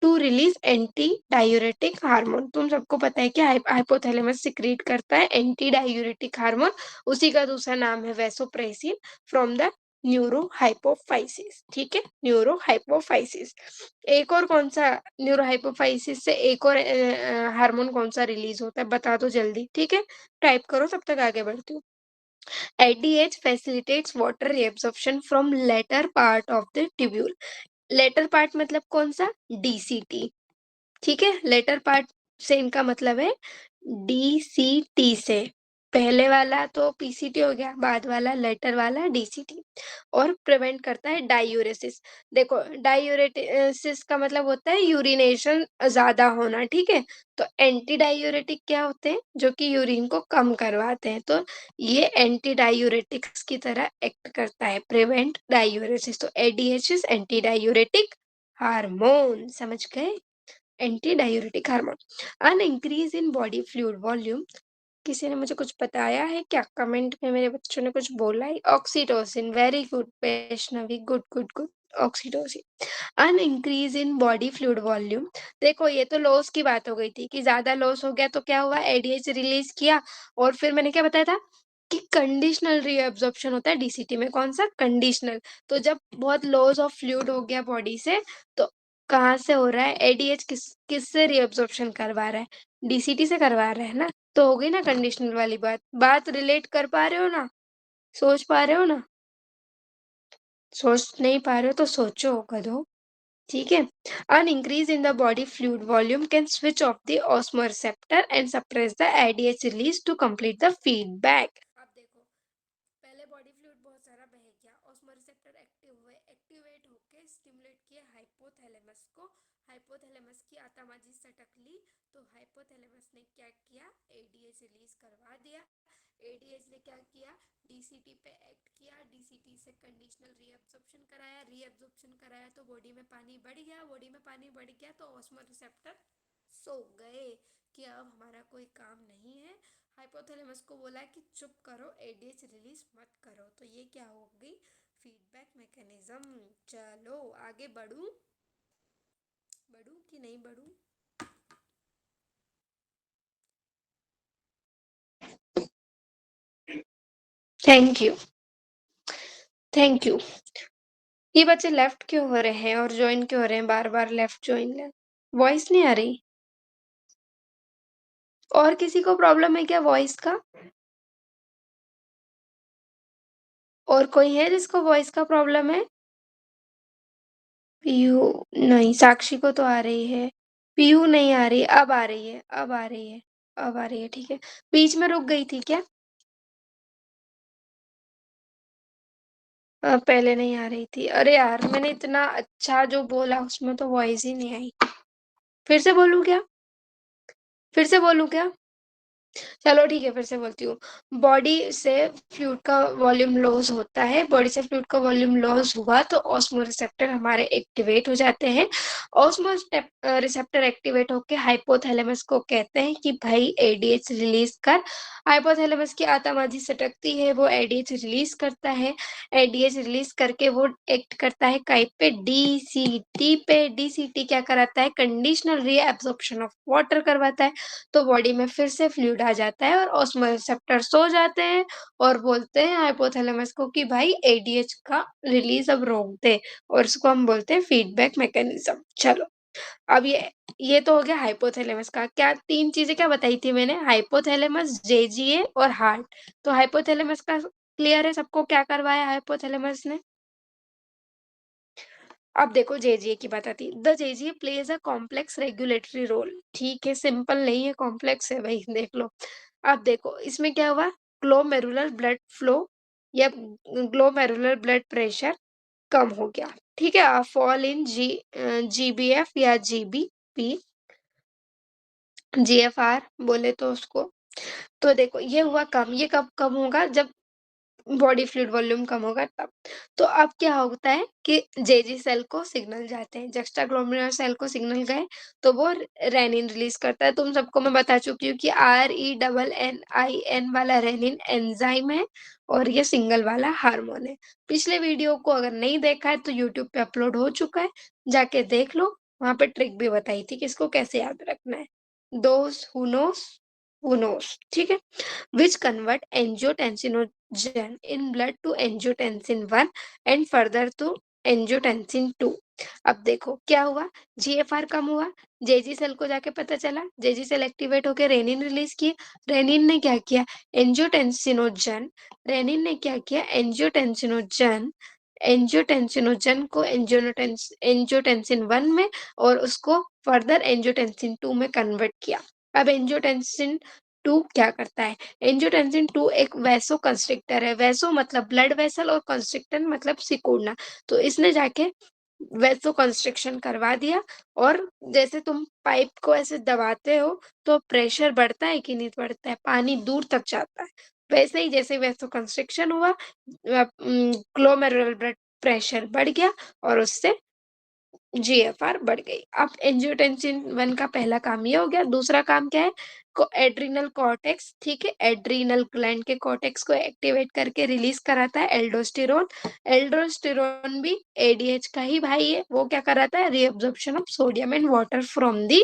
S1: to release anti diuretic hormone. तुम सबको पता है कि हाइपोथैलेमस सिक्रीट करता है एंटी डायूरेटिक हार्मोन, उसी का दूसरा नाम है वैसोप्रेसिन, फ्रॉम द न्यूरोहाइपोफाइसिस, ठीक है? न्यूरोहाइपोफाइसिस। एक और कौन सा, न्यूरोहाइपोफाइसिस से एक और हार्मोन कौन सा रिलीज होता है? बता दो जल्दी, ठीक है? टाइप करो, तब तक आगे बढ़ती हूँ। ADH facilitates water reabsorption from later part of the tubule. Later part मतलब कौन सा? डीसीटी, ठीक है? लेटर पार्ट से इनका मतलब है डीसीटी से। पहले वाला तो पीसीटी हो गया, बाद वाला लेटर वाला डीसीटी। और प्रिवेंट करता है डायूरेसिस। देखो, डायूरेसिस का मतलब होता है यूरिनेशन ज्यादा होना, ठीक है? तो एंटी डायूरेटिक क्या होते हैं? जो कि यूरिन को कम करवाते हैं। तो ये एंटी डायूरेटिक्स की तरह एक्ट करता है, प्रिवेंट डायूरेसिस। तो एडीएच एंटी डायूरेटिक हार्मोन, समझ गए? Anti diuretic hormone. An increase in body fluid volume. किसी ने मुझे कुछ बताया है क्या? कमेंट में मेरे बच्चों ने कुछ बोला है? Oxytocin, very good Vaishnavi, good good good. Oxytocin, an increase in body fluid volume. देखो, ये तो लॉस की बात हो गई थी कि ज्यादा लॉस हो गया तो क्या हुआ? एडीएच रिलीज किया। और फिर मैंने क्या बताया था कि कंडीशनल रीअब्जॉर्प्शन होता है डीसीटी में। कौन सा? कंडीशनल। तो जब बहुत लॉस ऑफ फ्लूइड हो गया बॉडी से, तो कहाँ से हो रहा है? एडीएच किससे रीअब्जॉर्प्शन करवा रहा है? डीसीटी से करवा रहा है ना। तो हो गई ना कंडीशनल वाली बात। बात रिलेट कर पा रहे हो ना? सोच पा रहे हो ना? सोच नहीं पा रहे हो तो सोचो गधो, ठीक है? An increase in the body fluid volume can switch off the osmoreceptor and suppress the ADH release to complete the feedback। अब देखो, पहले बॉडी फ्लूइड बहुत सारा बह गया, ऑस्मो रिसेप्टर एक्टिव हुए, एक्टिवेट होके स्टिमुलेट किए हाइपोथैलेमस को। हाइपोथैलेमस की आतामाजी सटक ली, तो हाइपोथैलेमस ने क्या किया? एडीएच रिलीज करवा दिया। एडीएच ने क्या किया? डीसीटी पे एक्ट किया, डीसीटी से कंडीशनल रीअब्जॉर्प्शन कराया, रीअब्जॉर्प्शन कराया तो बॉडी में पानी बढ़ गया, बॉडी में पानी बढ़ गया तो ऑस्मो रिसेप्टर सो गए कि अब हमारा कोई काम नहीं है। हाइपोथैलेमस को बोला कि चुप करो, एडीएच रिलीज मत करो। तो ये क्या हो गई? Feedback mechanism. चलो आगे बढ़ूं, बढ़ूं कि नहीं बढ़ूं? Thank you, thank you. ये बच्चे लेफ्ट क्यों हो रहे हैं और जॉइन क्यों हो रहे हैं बार-बार लेफ्ट जॉइन ले वॉइस नहीं आ रही? और किसी को प्रॉब्लम है क्या वॉइस का? और कोई है जिसको वॉइस का प्रॉब्लम है? पीहू नहीं, साक्षी को तो आ रही है। पीहू नहीं आ रही, अब आ रही है, अब आ रही है, अब आ रही है, ठीक है। बीच में रुक गई थी क्या? पहले नहीं आ रही थी। अरे यार, मैंने इतना अच्छा जो बोला उसमें तो वॉइस ही नहीं आई। फिर से बोलूँ क्या? फिर से बोलूँ क्या? चलो ठीक है, फिर से बोलती हूँ। बॉडी से फ्लूइड का वॉल्यूम लॉस होता है, बॉडी से फ्लूइड का वॉल्यूम लॉस हुआ तो ऑस्मो रिसेप्टर हमारे एक्टिवेट हो जाते हैं। ऑस्मो रिसेप्टर एक्टिवेट होके हाइपोथैलेमस को कहते हैं कि भाई एडीएच रिलीज कर। हाइपोथैलेमस की आत्माजी सटकती है, वो एडीएच रिलीज करता है। एडीएच रिलीज करके वो एक्ट करता है काइप पे डीसीटी पे। डीसीटी क्या कराता है? कंडीशनल रीअब्सॉर्प्शन ऑफ वाटर करवाता है। तो बॉडी में फिर से फ्लूइड आ जाता है और ऑस्मोरिसेप्टर सो जाते हैं और बोलते हैं हाइपोथैलेमस को कि भाई एडीएच का रिलीज अब रोक दे, और इसको हम बोलते हैं फीडबैक मैकेनिज्म। चलो, अब ये तो हो गया हाइपोथैलेमस का। क्या 3 चीज़ें क्या बताई थी मैंने? हाइपोथैलेमस, जेजीए और हार्ट। तो हाइपोथैलेमस का क्लियर है सबको, क्या करवाया हाइपोथैलेमस ने? अब देखो जेजीए की बात आती है। The JGA plays a complex regulatory role. ठीक है, सिंपल नहीं है, कॉम्प्लेक्स है भाई, देख लो। अब देखो इसमें क्या हुआ? ग्लोमेरुलर ब्लड फ्लो या ग्लोमेरुलर ब्लड प्रेशर कम हो गया। ठीक है, फॉल इन जीबीएफ या जीबीपी, जीएफआर बोले तो उसको। तो देखो ये हुआ कम। ये कब कम होगा? जब बॉडी फ्लूइड वॉल्यूम कम होगा तब। तो अब क्या होता है कि जेजी सेल को सिग्नल जाते हैं, जस्टाग्लोमेरुलर सेल को सिग्नल गए तो वो रेनिन रिलीज करता है। तुम सबको मैं बता चुकी हूँ कि RENNIN वाला रेनिन एंजाइम है और ये सिंगल वाला हार्मोन है। पिछले वीडियो को अगर नहीं देखा है तो यूट्यूब पे अपलोड हो चुका है, जाके देख लो। वहां पे ट्रिक भी बताई थी कि इसको कैसे याद रखना है। दोस हु नोस, ठीक है। Which convert angiotensinogen in blood to angiotensin 1 and further to angiotensin 2। अब देखो क्या हुआ? जीएफआर कम हुआ, जेजी सेल को जाके पता चला, जेजी सेल एक्टिवेट होकर रेनिन रिलीज किए। रेनिन ने क्या किया? एंजियोटेंसिनोजन। रेनिन ने क्या किया? एंजियोटेंसिनोजन एंजियोटेंसिनोजन को एंजियोटेंसिन 1 में और उसको फर्दर एंजियोटेंसिन 2 में कन्वर्ट किया। अब एंजियोटेंसिन 2 क्या करता है? एंजियोटेंसिन 2 एक वैसोकंस्ट्रिक्टर है। वैसो मतलब ब्लड वेसल और कंस्ट्रिक्टर मतलब सिकुड़ना। तो इसने जाके वैसोकंस्ट्रिक्शन करवा दिया, और जैसे तुम पाइप को ऐसे दबाते हो तो प्रेशर बढ़ता है कि नहीं बढ़ता है? पानी दूर तक जाता है। वैसे ही जैसे वैसोकंस्ट्रिक्शन हुआ, ग्लोमेरुलर ब्लड प्रेशर बढ़ गया और उससे जीएफआर बढ़ गई। अब एंजियोटेंसिन 1 का पहला काम ये हो गया। दूसरा काम क्या है? एड्रिनल कॉर्टेक्स, ठीक है, एड्रिनल ग्लैंड के कॉर्टेक्स को एक्टिवेट करके रिलीज कराता है एल्डोस्टेरोन। एल्डोस्टेरोन भी एडीएच का ही भाई है। वो क्या कराता है? Reabsorption of sodium and water from the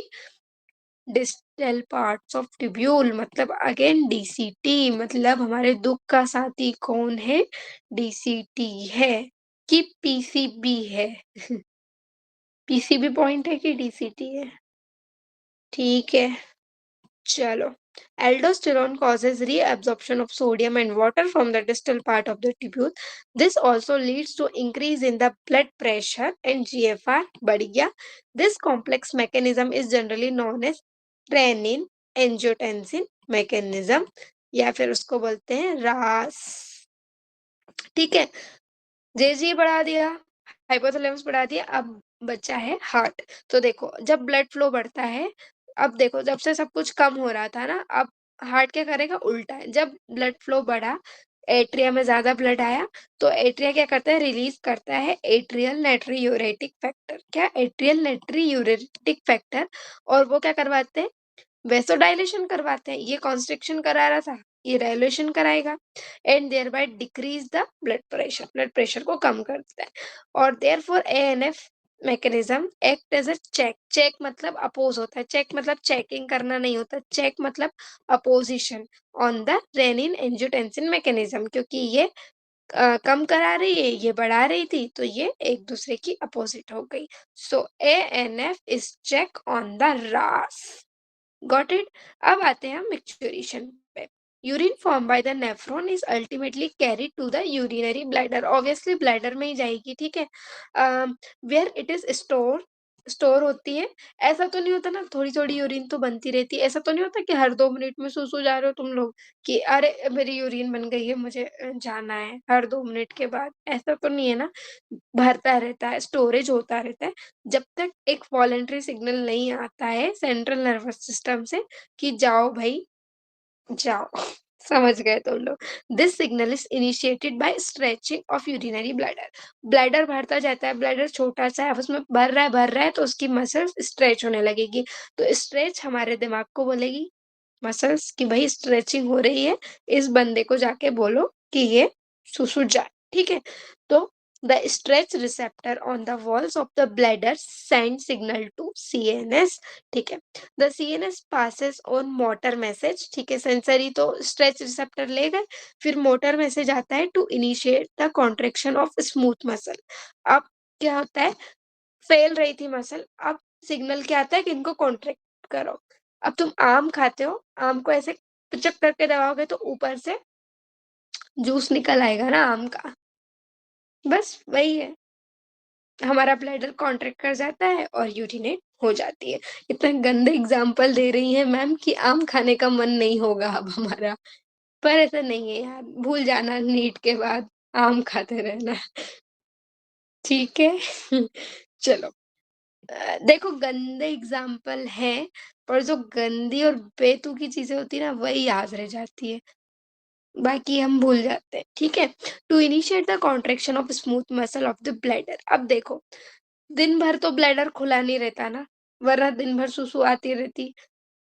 S1: distal parts of tubule, मतलब अगेन डीसीटी। मतलब हमारे दुख का साथी कौन है? डीसीटी है कि पीसीबी है? पीसीबी पॉइंट है कि डीसीटी है? ठीक है, चलो। Aldosterone causes reabsorption of sodium and water from the distal part of the tubule. This also leads to increase in the blood pressure and GFR बढ़ गया। This complex mechanism is generally known as renin angiotensin mechanism, या फिर उसको बोलते हैं रास। ठीक है, जेजी बढ़ा दिया, हाइपोथैलेमस बढ़ा दिया, अब बचा है हार्ट। तो देखो जब ब्लड फ्लो बढ़ता है, अब देखो जब से सब कुछ कम हो रहा था ना, अब हार्ट क्या करेगा? उल्टा है। जब ब्लड फ्लो बढ़ा, एट्रिया में ज्यादा ब्लड आया, तो एट्रिया क्या करता है? रिलीज करता है एट्रियल नाइट्रियूरेटिक फैक्टर। क्या? Atrial natriuretic factor. और वो क्या करवाते हैं? वैसोडाइलेशन करवाते हैं। ये कॉन्स्ट्रिक्शन करा रहा था, ये डायलेशन कराएगा and thereby decrease the blood pressure को कम कर देता है। और therefore ANF mechanism act as a check. Check मतलब अपोज होता है, चेक मतलब चेकिंग करना नहीं होता, चेक मतलब opposition on the renin angiotensin mechanism, क्योंकि ये कम करा रही है, ये बढ़ा रही थी, तो ये एक-दूसरे की अपोज़िट हो गई। So ANF is check on the RAS. Got it? अब आते हैं हम मिक्सचुरेशन पे। Urine form by the nephron is ultimately carried to the urinary bladder, obviously bladder में ही जाएगी, ठीक है। वेयर इट इज स्टोर होती है। ऐसा तो नहीं होता ना, थोड़ी थोड़ी यूरिन तो बनती रहती है, ऐसा तो नहीं होता कि हर 2 मिनट में सू जा रहे हो तुम लोग कि अरे मेरी यूरिन बन गई है, मुझे जाना है हर 2 मिनट के बाद, ऐसा तो नहीं है ना। भरता रहता है, स्टोरेज होता रहता है जब तक एक वॉलंटरी सिग्नल नहीं आता है सेंट्रल नर्वस सिस्टम से कि जाओ भई, जाओ। समझ गए तुम लोग। This signal is initiated by stretching of urinary bladder. Bladder भरता जाता है, ब्लैडर छोटा-सा है, अब उसमें भर रहा है तो उसकी मसल्स स्ट्रेच होने लगेगी। तो स्ट्रेच हमारे दिमाग को बोलेगी मसल्स कि भई स्ट्रेचिंग हो रही है, इस बंदे को जाके बोलो कि ये सुसु जाए, ठीक है? तो the stretch receptor on the walls of the bladder send signal to CNS, ठीक है? The CNS passes on motor message, ठीक है? सेंसरी तो स्ट्रेच रिसेप्टर ले गए, फिर मोटर मैसेज आता है to initiate the contraction of smooth muscle. अब क्या होता है, फैल रही थी मसल, अब सिग्नल क्या आता है कि इनको कॉन्ट्रैक्ट करो। अब तुम आम खाते हो, आम को ऐसे पिचक करके दबाओगे तो ऊपर से जूस निकल आएगा ना आम का, बस वही है। हमारा ब्लैडर कॉन्ट्रैक्ट कर जाता है और यूरिनेट हो जाती है। इतने गंदे एग्ज़ाम्पल दे रही हैं मैम कि आम खाने का मन नहीं होगा अब हमारा, पर ऐसा नहीं है यार, भूल जाना नीट के बाद आम खाते रहना, ठीक है? चलो। देखो गंदे एग्ज़ाम्पल हैं, पर जो गंदी और बेतुकी चीज़ें होती हैं ना, वही याद रह जाती है, बाकी हम भूल जाते हैं, ठीक है? To initiate the contraction of smooth muscle of the bladder. अब देखो, दिन भर तो ब्लैडर खुला नहीं रहता ना, वरना दिन भर सुसु आती रहती।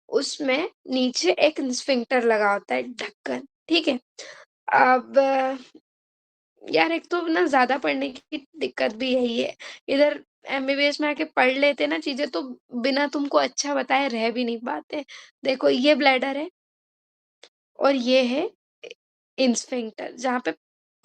S1: उसमें नीचे एक स्फिंक्टर लगा होता है, ढक्कन, ठीक है? अब यार एक तो ना ज़्यादा पढ़ने की दिक्कत भी यही है। इधर एमबीबीएस में आके पढ़ लेते ना चीज़ें तो बिना तुमको अच्छा बताए रह भी नहीं पाते। देखो ये ब्लैडर है और ये है स्फिंक्टर जहाँ पे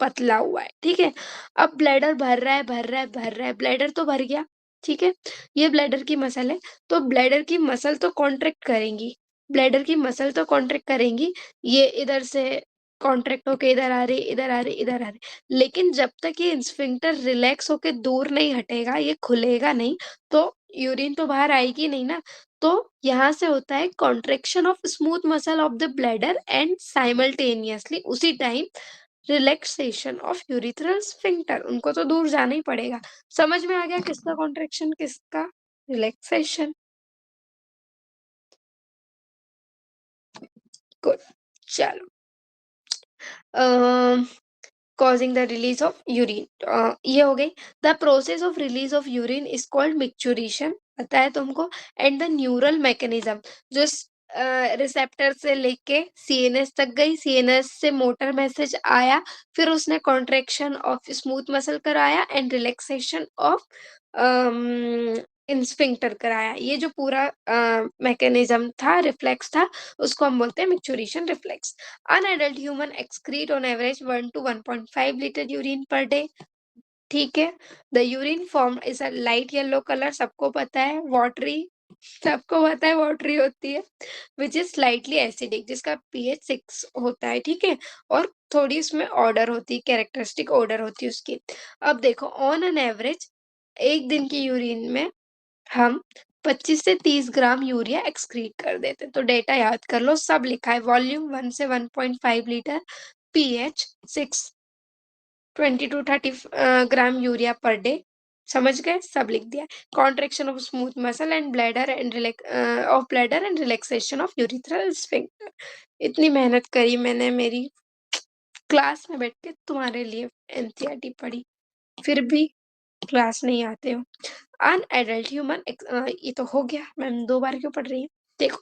S1: पतला हुआ है, ठीक है? अब ब्लैडर भर रहा है, ब्लैडर तो भर गया, ठीक है? ये ब्लैडर की मसल है, तो ब्लैडर की मसल तो कॉन्ट्रैक्ट करेंगी, ब्लैडर की मसल तो कॉन्ट्रैक्ट करेंगी, ये इधर से कॉन्ट्रैक्ट होके इधर आ रही, इधर आ रही, इधर आ रही। लेकिन जब तक ये स्फिंक्टर रिलैक्स होके दूर नहीं हटेगा, ये खुलेगा नहीं, तो यूरिन तो बाहर आएगी नहीं ना। तो यहाँ से होता है contraction of smooth muscle of the bladder and simultaneously उसी time relaxation of urethral sphincter, उनको तो दूर जाना ही पड़ेगा। समझ में आ गया किसका कॉन्ट्रैक्शन किसका रिलैक्सेशन? गुड। चलो। अ causing the release of urine, ये हो गई। The process of release of urine is called micturition, पता है तुमको। एंड द न्यूरल मैकेनिज्म जो रिसेप्टर से लेके सीएनएस तक गई, सीएनएस से मोटर मैसेज आया, फिर उसने कॉन्ट्रैक्शन ऑफ स्मूथ मसल कराया एंड रिलैक्सेशन ऑफ स्फिंक्टर कराया। ये जो पूरा मैकेनिज्म था, रिफ्लेक्स था, उसको हम बोलते हैं micturition reflex. An adult human excrete on average 1 to 1.5 liter urine per day, ठीक है? The urine formed is a light yellow color, सबको पता है, watery, सबको पता है watery होती है, which is slightly acidic, जिसका pH 6 होता है, ठीक है? और थोड़ी उसमें ऑर्डर होती है, कैरेक्टरिस्टिक ऑर्डर होती है उसकी। अब देखो ऑन एन एवरेज एक दिन की यूरिन में हम 25 से 30 ग्राम यूरिया एक्सक्रीट कर देते हैं। तो डेटा याद कर लो, सब लिखा है, वॉल्यूम 1 से 1.5 litre, pH 6, 20 to 30 gram urea per day. समझ गए? सब लिख दिया। Contraction of smooth muscle and bladder and relaxation of urethral sphincter. इतनी मेहनत करी मैंने, मेरी क्लास में बैठ के तुम्हारे लिए एनसीईआरटी पढ़ी, फिर भी क्लास नहीं आते हो। अन एडल्ट ह्यूमन ये तो हो गया, मैम 2 बार क्यों पढ़ रही हैं? देखो,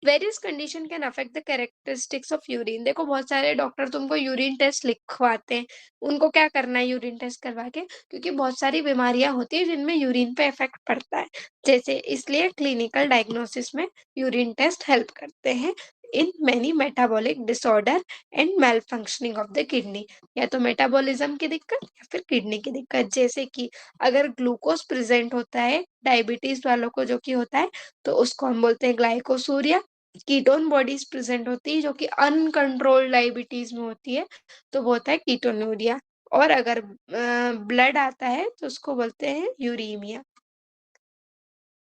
S1: various condition can affect the characteristics of urine. देखो बहुत सारे डॉक्टर तुमको यूरिन टेस्ट लिखवाते हैं, उनको क्या करना है यूरिन टेस्ट करवा के? क्योंकि बहुत सारी बीमारियाँ होती हैं जिनमें यूरिन पे इफ़ेक्ट पड़ता है। जैसे इसलिए क्लिनिकल डायग्नोसिस में यूरिन टेस्ट हेल्प करते हैं। In many metabolic disorder and malfunctioning of the kidney. या तो मेटाबॉलिज्म की दिक्कत या फिर किडनी की दिक्कत, जैसे कि अगर ग्लूकोज प्रेजेंट होता है डायबिटीज वालों को जो कि होता है, तो उसको हम बोलते हैं ग्लाइकोसूरिया। कीटोन बॉडीज प्रेजेंट होती है जो कि अनकंट्रोल्ड डायबिटीज में होती है, तो वो होता है कीटोनूरिया। और अगर ब्लड आता है तो उसको बोलते हैं यूरीमिया।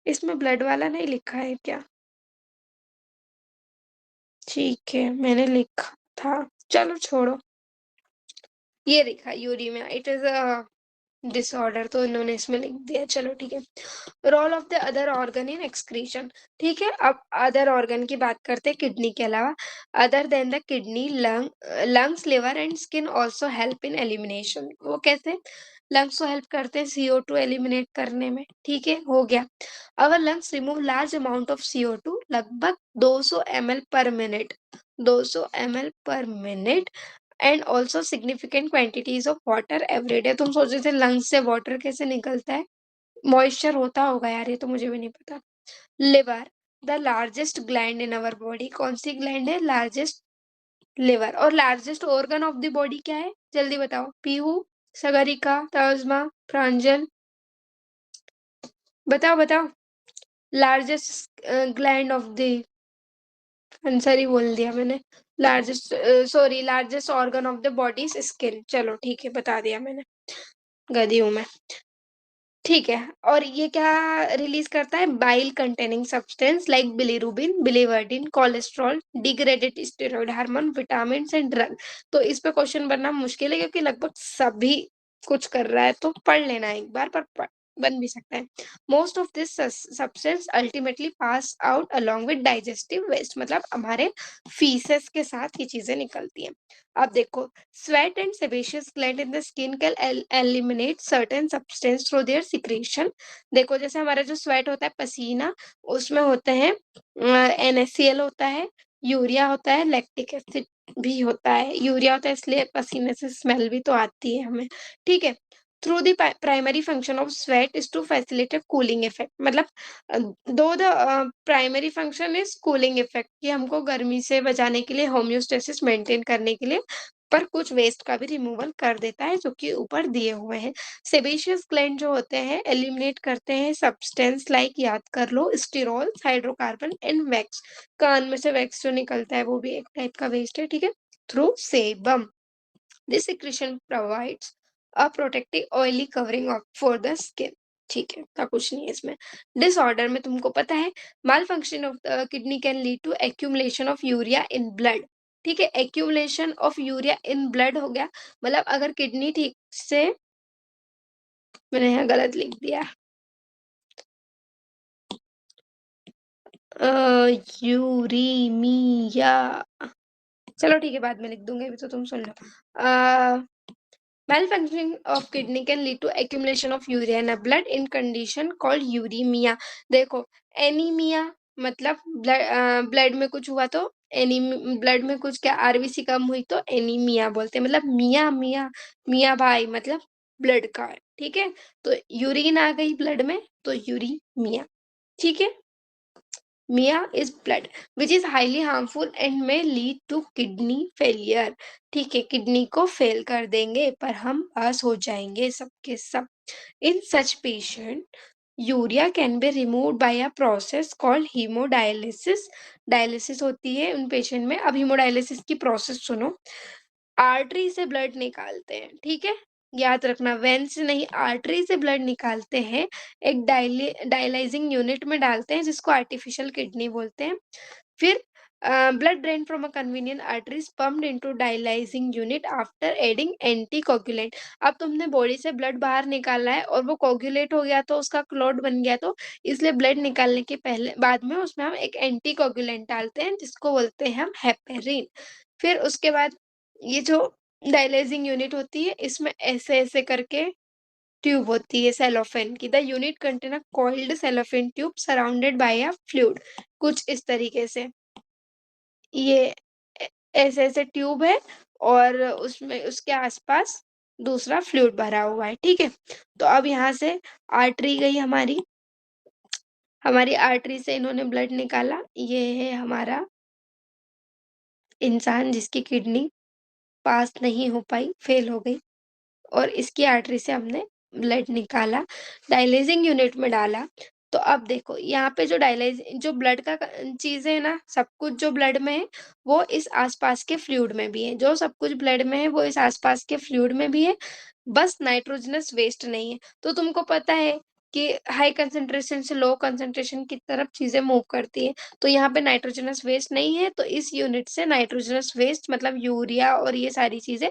S1: इसमें ब्लड वाला नहीं लिखा है क्या? ठीक है, मैंने लिखा था, चलो छोड़ो। ये लिखा uremia, it is a disorder, तो इन्होंने इसमें लिख दिया, चलो ठीक है। Role of the other organ in excretion. ठीक है, अब अदर ऑर्गन की बात करते हैं किडनी के अलावा। Other than the kidney, lungs, liver and skin also help in elimination. वो कैसे? लंग्स तो हेल्प करते हैं CO2 एलिमिनेट करने में, ठीक है, हो गया। Our lungs remove large amount of CO2, लगभग 200 ml per minute, 200 ml per minute, and also significant quantities of water every day. तुम सोच रहे थे लंग्स से वाटर कैसे निकलता है? मॉइस्चर होता होगा यार, ये तो मुझे भी नहीं पता। Liver, the largest gland in our body. कौन सी ग्लैंड है लार्जेस्ट? लिवर। और largest organ of the body क्या है, जल्दी बताओ? पीहू, सगरिका, प्लाज्मा, प्रांजल, बताओ बताओ। Largest gland of the, answer ही बोल दिया मैंने। Largest, sorry, largest organ of the body skin. चलो ठीक है, बता दिया मैंने, गधी हूँ मैं। ठीक है, और ये क्या रिलीज करता है? Bile containing substance like bilirubin, biliverdin, cholesterol, degraded steroid hormone, vitamin and drug. तो इस पे क्वेश्चन बनना मुश्किल है क्योंकि लगभग सभी कुछ कर रहा है, तो पढ़ लेना एक बार, पर बन भी सकता है। Most of this substance ultimately pass out along with digestive waste, मतलब हमारे फीसेस के साथ ये चीजें निकलती हैं। अब देखो, sweat and sebaceous gland in the skin can eliminate certain substance through their secretion। देखो, जैसे हमारा जो स्वेट होता है, पसीना, उसमें होते हैं NaCl होता है, यूरिया होता है, लैक्टिक एसिड भी होता है। यूरिया होता है इसलिए पसीने से स्मेल भी तो आती है हमें, ठीक है। Through the primary function of sweat is to facilitate cooling effect, मतलब दो the primary function is cooling effect, कि हमको गर्मी से बचाने के लिए, होम्योस्टेसिस मेंटेन करने के लिए, पर कुछ वेस्ट का भी रिमूवल कर देता है जो कि ऊपर दिए हुए हैं। सेबेशियस ग्लैंड जो होते हैं एलिमिनेट करते हैं सब्सटेंस लाइक, याद कर लो, स्टीरोल्स, हाइड्रोकार्बन एंड वैक्स। कान में से वैक्स जो निकलता है वो भी एक टाइप का वेस्ट है, ठीक है, through sebum. This secretion provides a protective oily covering of for the skin। ठीक है, तो कुछ नहीं है इसमें। डिसऑर्डर में तुमको पता है, malfunction of the kidney can lead to accumulation of urea in blood. ठीक है, accumulation of urea in blood हो गया, मतलब अगर किडनी ठीक से, मैंने यहाँ गलत लिख दिया, यूरीमिया, चलो ठीक है, बाद में लिख दूंगी, अभी तो तुम सुन लो। Malfunctioning of kidney can lead to accumulation of urea in a blood in condition called uremia। देखो, एनीमिया मतलब ब्लड में कुछ हुआ तो ब्लड में कुछ, क्या आरबीसी कम हुई तो एनीमिया बोलते हैं, मतलब मिया मिया, मिया भाई मतलब ब्लड का है, ठीक है। तो यूरिन आ गई ब्लड में तो यूरीमिया, ठीक है। मिया is blood which is highly harmful and may lead to kidney failure. ठीक है, किडनी को फेल कर देंगे पर हम पास हो जाएंगे सबके सब। In such patient, urea can be removed by a process called haemodialysis. Dialysis होती है उन पेशेंट में। अब हीमोडायलिसिस की प्रोसेस सुनो। आर्टरी से ब्लड निकालते हैं, ठीक है, याद रखना, वेन से नहीं, आर्टरी से ब्लड निकालते हैं, एक डायलाइजिंग यूनिट में डालते हैं जिसको आर्टिफिशियल किडनी बोलते हैं। फिर blood drain from a convenient arteries pumped into dialysing unit after adding anticoagulant. अब तुमने बॉडी से ब्लड बाहर निकाला है और वो कोगुलेट हो गया तो उसका क्लॉट बन गया, तो इसलिए ब्लड निकालने के पहले, बाद में उसमें हम एक एंटीकोगुलेंट डालते हैं जिसको बोलते हैं हम हेपेरिन। फिर उसके बाद ये जो डायलाइजिंग यूनिट होती है, इसमें ऐसे ऐसे करके ट्यूब होती है सेलोफेन की। The unit contain a coiled cellophane tube surrounded by a fluid. कुछ इस तरीके से ये ऐसे ऐसे ट्यूब है और उसमें उसके आसपास दूसरा फ्लूइड भरा हुआ है, ठीक है। तो अब यहाँ से आर्टरी गई हमारी, हमारी आर्टरी से इन्होंने ब्लड निकाला, ये है हमारा इंसान जिसकी किडनी पास नहीं हो पाई, फेल हो गई और इसकी आर्टरी से हमने ब्लड निकाला, डायलिसिंग यूनिट में डाला। तो अब देखो यहाँ पे जो ब्लड का चीज़ है ना, सब कुछ जो ब्लड में है, वो इस आस-पास के फ्लूइड में भी है। जो सब कुछ ब्लड में है, वो इस आस-पास के फ्लूइड में भी है, बस नाइट्रोजनस वेस्ट नहीं है। तो तुमको पता है कि हाई कंसंट्रेशन से लो कंसंट्रेशन की तरफ चीज़ें मूव करती हैं। तो यहाँ पे नाइट्रोजनस वेस्ट नहीं है, तो इस यूनिट से नाइट्रोजनस वेस्ट मतलब यूरिया और ये सारी चीज़ें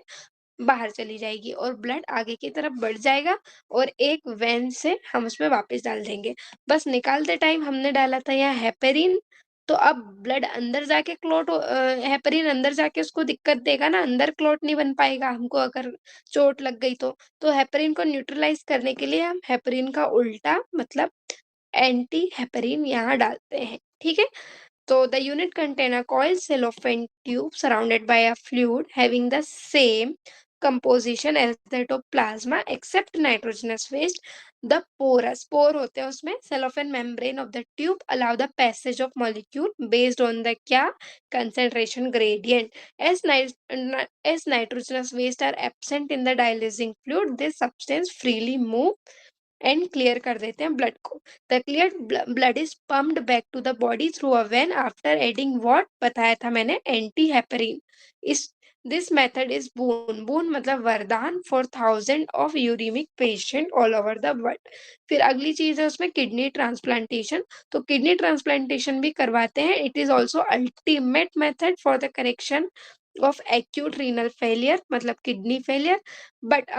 S1: बाहर चली जाएगी और ब्लड आगे की तरफ बढ़ जाएगा और एक वेन से हम उसमें वापस डाल देंगे। बस निकालते टाइम हमने डाला था यहाँ हेपेरिन, तो अब ब्लड अंदर जाके हेपेरिन अंदर जाके उसको दिक्कत देगा ना, अंदर क्लॉट नहीं बन पाएगा हमको अगर चोट लग गई तो। तो हेपेरिन को न्यूट्रलाइज़ करने के लिए हम हेपेरिन का उल्टा मतलब एंटी हेपेरिन यहाँ डालते हैं, ठीक है? So the unit contain a coiled cellophane tube surrounded by a fluid having the same composition as that of plasma except nitrogenous waste. The pore होते हैं उसमें cellophane membrane of the tube allow the passage of molecule based on the क्या concentration gradient. As nitrogenous waste are absent in the dialysing fluid, this substance freely move and clear कर देते हैं blood को। The clear blood is pumped back to the body through a vein after adding what बताया था मैंने anti heparin. इस this method is boon मतलब वरदान for thousand of uremic patient all over the world. फिर अगली चीज है उसमें किडनी ट्रांसप्लांटेशन। तो किडनी ट्रांसप्लांटेशन भी करवाते हैं। It is also ultimate method for the correction of acute renal failure मतलब किडनी फेलियर। बट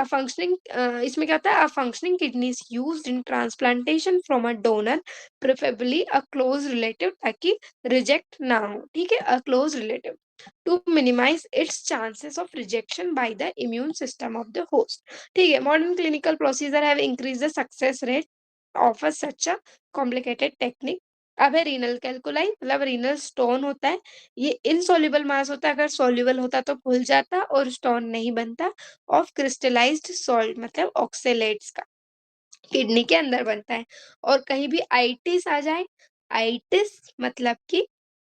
S1: इसमें क्या होता है, a functioning kidney is used in transplantation from a donor, preferably a close relative, ताकि reject ना हो, ठीक है, a close relative to minimise its chances of rejection by the immune system of the host. ठीक है, modern clinical procedure have increase the success rate of a such a complicated technique. अब है renal calculi मतलब renal stone होता है, ये insoluble मास होता है, अगर सॉल्युबल होता तो घुल जाता और स्टोन नहीं बनता। ऑफ क्रिस्टलाइज्ड सॉल्ट मतलब ऑक्सेलेट्स का किडनी के अंदर बनता है। और कहीं भी आइटिस आ जाए, आइटिस मतलब कि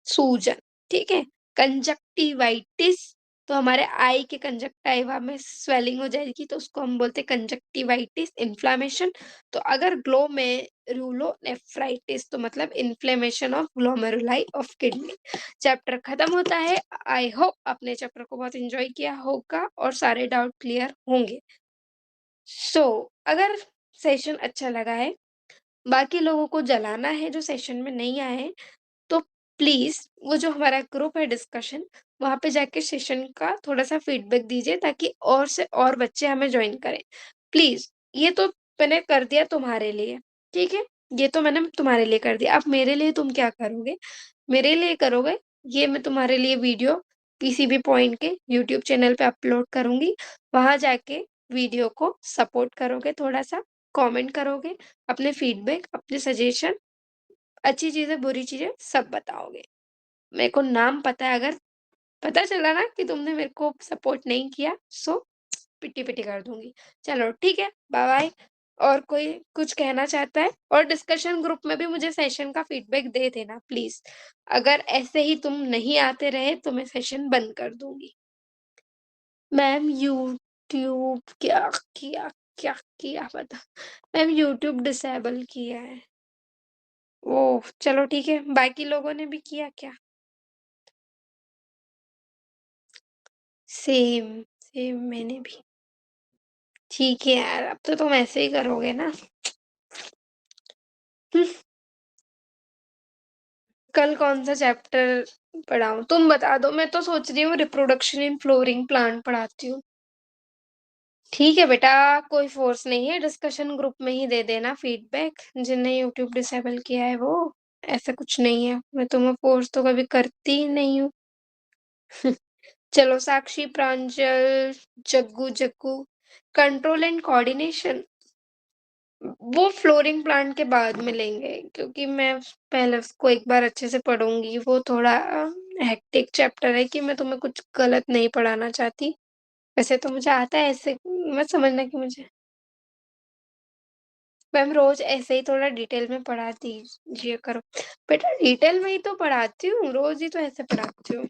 S1: सूजन, ठीक है। कंजक्टिवाइटिस तो हमारे आई के कंजक्टिवा में स्वेलिंग हो जाएगी तो उसको हम बोलते हैं कंजक्टिवाइटिस इन्फ्लामेशन। तो अगर ग्लोमेरुलोनेफ्राइटिस तो मतलब inflammation of glomeruli of kidney. Chapter खत्म होता है। आई होप आपने चैप्टर को बहुत एंजॉय किया होगा और सारे डाउट क्लियर होंगे। सो अगर सेशन अच्छा लगा है, बाकी लोगों को जलाना है जो सेशन में नहीं आए हैं, तो प्लीज़ वो जो हमारा ग्रुप है डिस्कशन, वहाँ पे जाके सेशन का थोड़ा-सा फीडबैक दीजिए ताकि और से और बच्चे हमें जॉइन करें। प्लीज़, ये तो मैंने कर दिया तुम्हारे लिए, ठीक है? ये तो मैंने तुम्हारे लिए कर दिया, अब मेरे लिए तुम क्या करोगे? मेरे लिए करोगे, ये मैं तुम्हारे लिए वीडियो किसी भी पॉइंट के यूट्यूब चैनल पे अपलोड करूँगी, वहाँ जाके वीडियो को सपोर्ट करोगे थोड़ा-सा, कमेंट करोगे, अपने फीडबैक, अपने सजेशन, अच्छी चीज़ें, बुरी चीज़ें सब बताओगे। मेरे को नाम पता है, अगर पता चला ना कि तुमने मेरे को सपोर्ट नहीं किया, सो पिट्टी-पिट्टी कर दूँगी। चलो ठीक है, बाय-बाय। और कोई कुछ कहना चाहता है? और डिस्कशन ग्रुप में भी मुझे सेशन का फीडबैक दे देना प्लीज़। अगर ऐसे ही तुम नहीं आते रहे तो मैं सेशन बंद कर दूँगी। मैम यूट्यूब क्या किया बता मैम यूट्यूब डिसेबल किया है। ओह! चलो ठीक है, बाकी लोगों ने भी किया क्या? सेम, सेम मैंने भी। ठीक है यार, अब तो तुम ऐसे ही करोगे ना? हुँ, कल कौन-सा चैप्टर पढ़ाऊँ? तुम बता दो, मैं तो सोच रही हूँ रिप्रोडक्शन इन फ्लोरिंग प्लांट पढ़ाती हूँ। ठीक है बेटा, कोई फ़ोर्स नहीं है, डिस्कशन ग्रुप में ही दे देना फीडबैक, जिनने यूट्यूब डिसेबल किया है वो। ऐसा कुछ नहीं है, मैं तुम्हें फ़ोर्स तो कभी करती ही नहीं हूँ। चलो साक्षी, प्रांजल, जग्गू, कंट्रोल एंड कोऑर्डिनेशन वो फ्लोरिंग प्लांट के बाद में लेंगे क्योंकि मैं पहले उसको एक बार अच्छे से पढ़ूँगी। वो थोड़ा हेक्टिक चैप्टर है कि मैं तुम्हें कुछ गलत नहीं पढ़ाना चाहती। वैसे तो मुझे आता है, ऐसे मत समझना कि मुझे मैम रोज़ ऐसे ही थोड़ा डिटेल में पढ़ा दीजिए करो। बेटा डिटेल में ही तो पढ़ाती हूँ, रोज़ ही तो ऐसे पढ़ाती हूँ।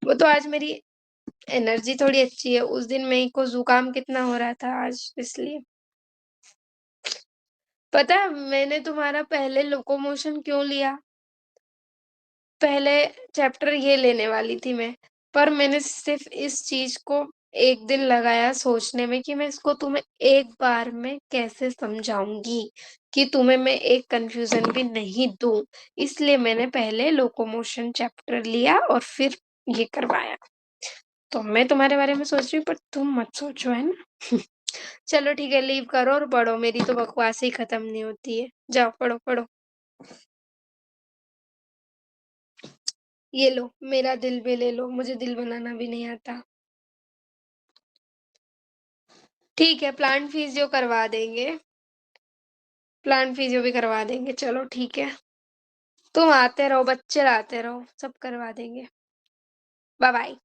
S1: वो तो आज मेरी एनर्जी थोड़ी अच्छी है, उस दिन मेरे को ज़ुकाम कितना हो रहा था आज इसलिए। पता है मैंने तुम्हारा पहले लोकोमोशन क्यों लिया? पहले चैप्टर ये लेने वाली थी मैं, पर मैंने सिर्फ़ इस चीज़ को 1 दिन लगाया सोचने में कि मैं इसको तुम्हें एक बार में कैसे समझाऊँगी, कि तुम्हें मैं एक कन्फ्यूज़न भी नहीं दूँ। इसलिए मैंने पहले लोकोमोशन चैप्टर लिया और फिर ये करवाया। तो मैं तुम्हारे बारे में सोच रही हूँ पर तुम मत सोचो, है ना? चलो ठीक है लीव करो और पढ़ो, मेरी तो बकवास ही खत्म नहीं होती है। जाओ पढ़ो, पढ़ो। ये लो, मेरा दिल भी ले लो, मुझे दिल बनाना भी नहीं आता। ठीक है, प्लांट फिजियो करवा देंगे, प्लांट फिजियो भी करवा देंगे, चलो ठीक है। तुम आते रहो, बच्चे लाते रहो, सब करवा देंगे। Bye bye.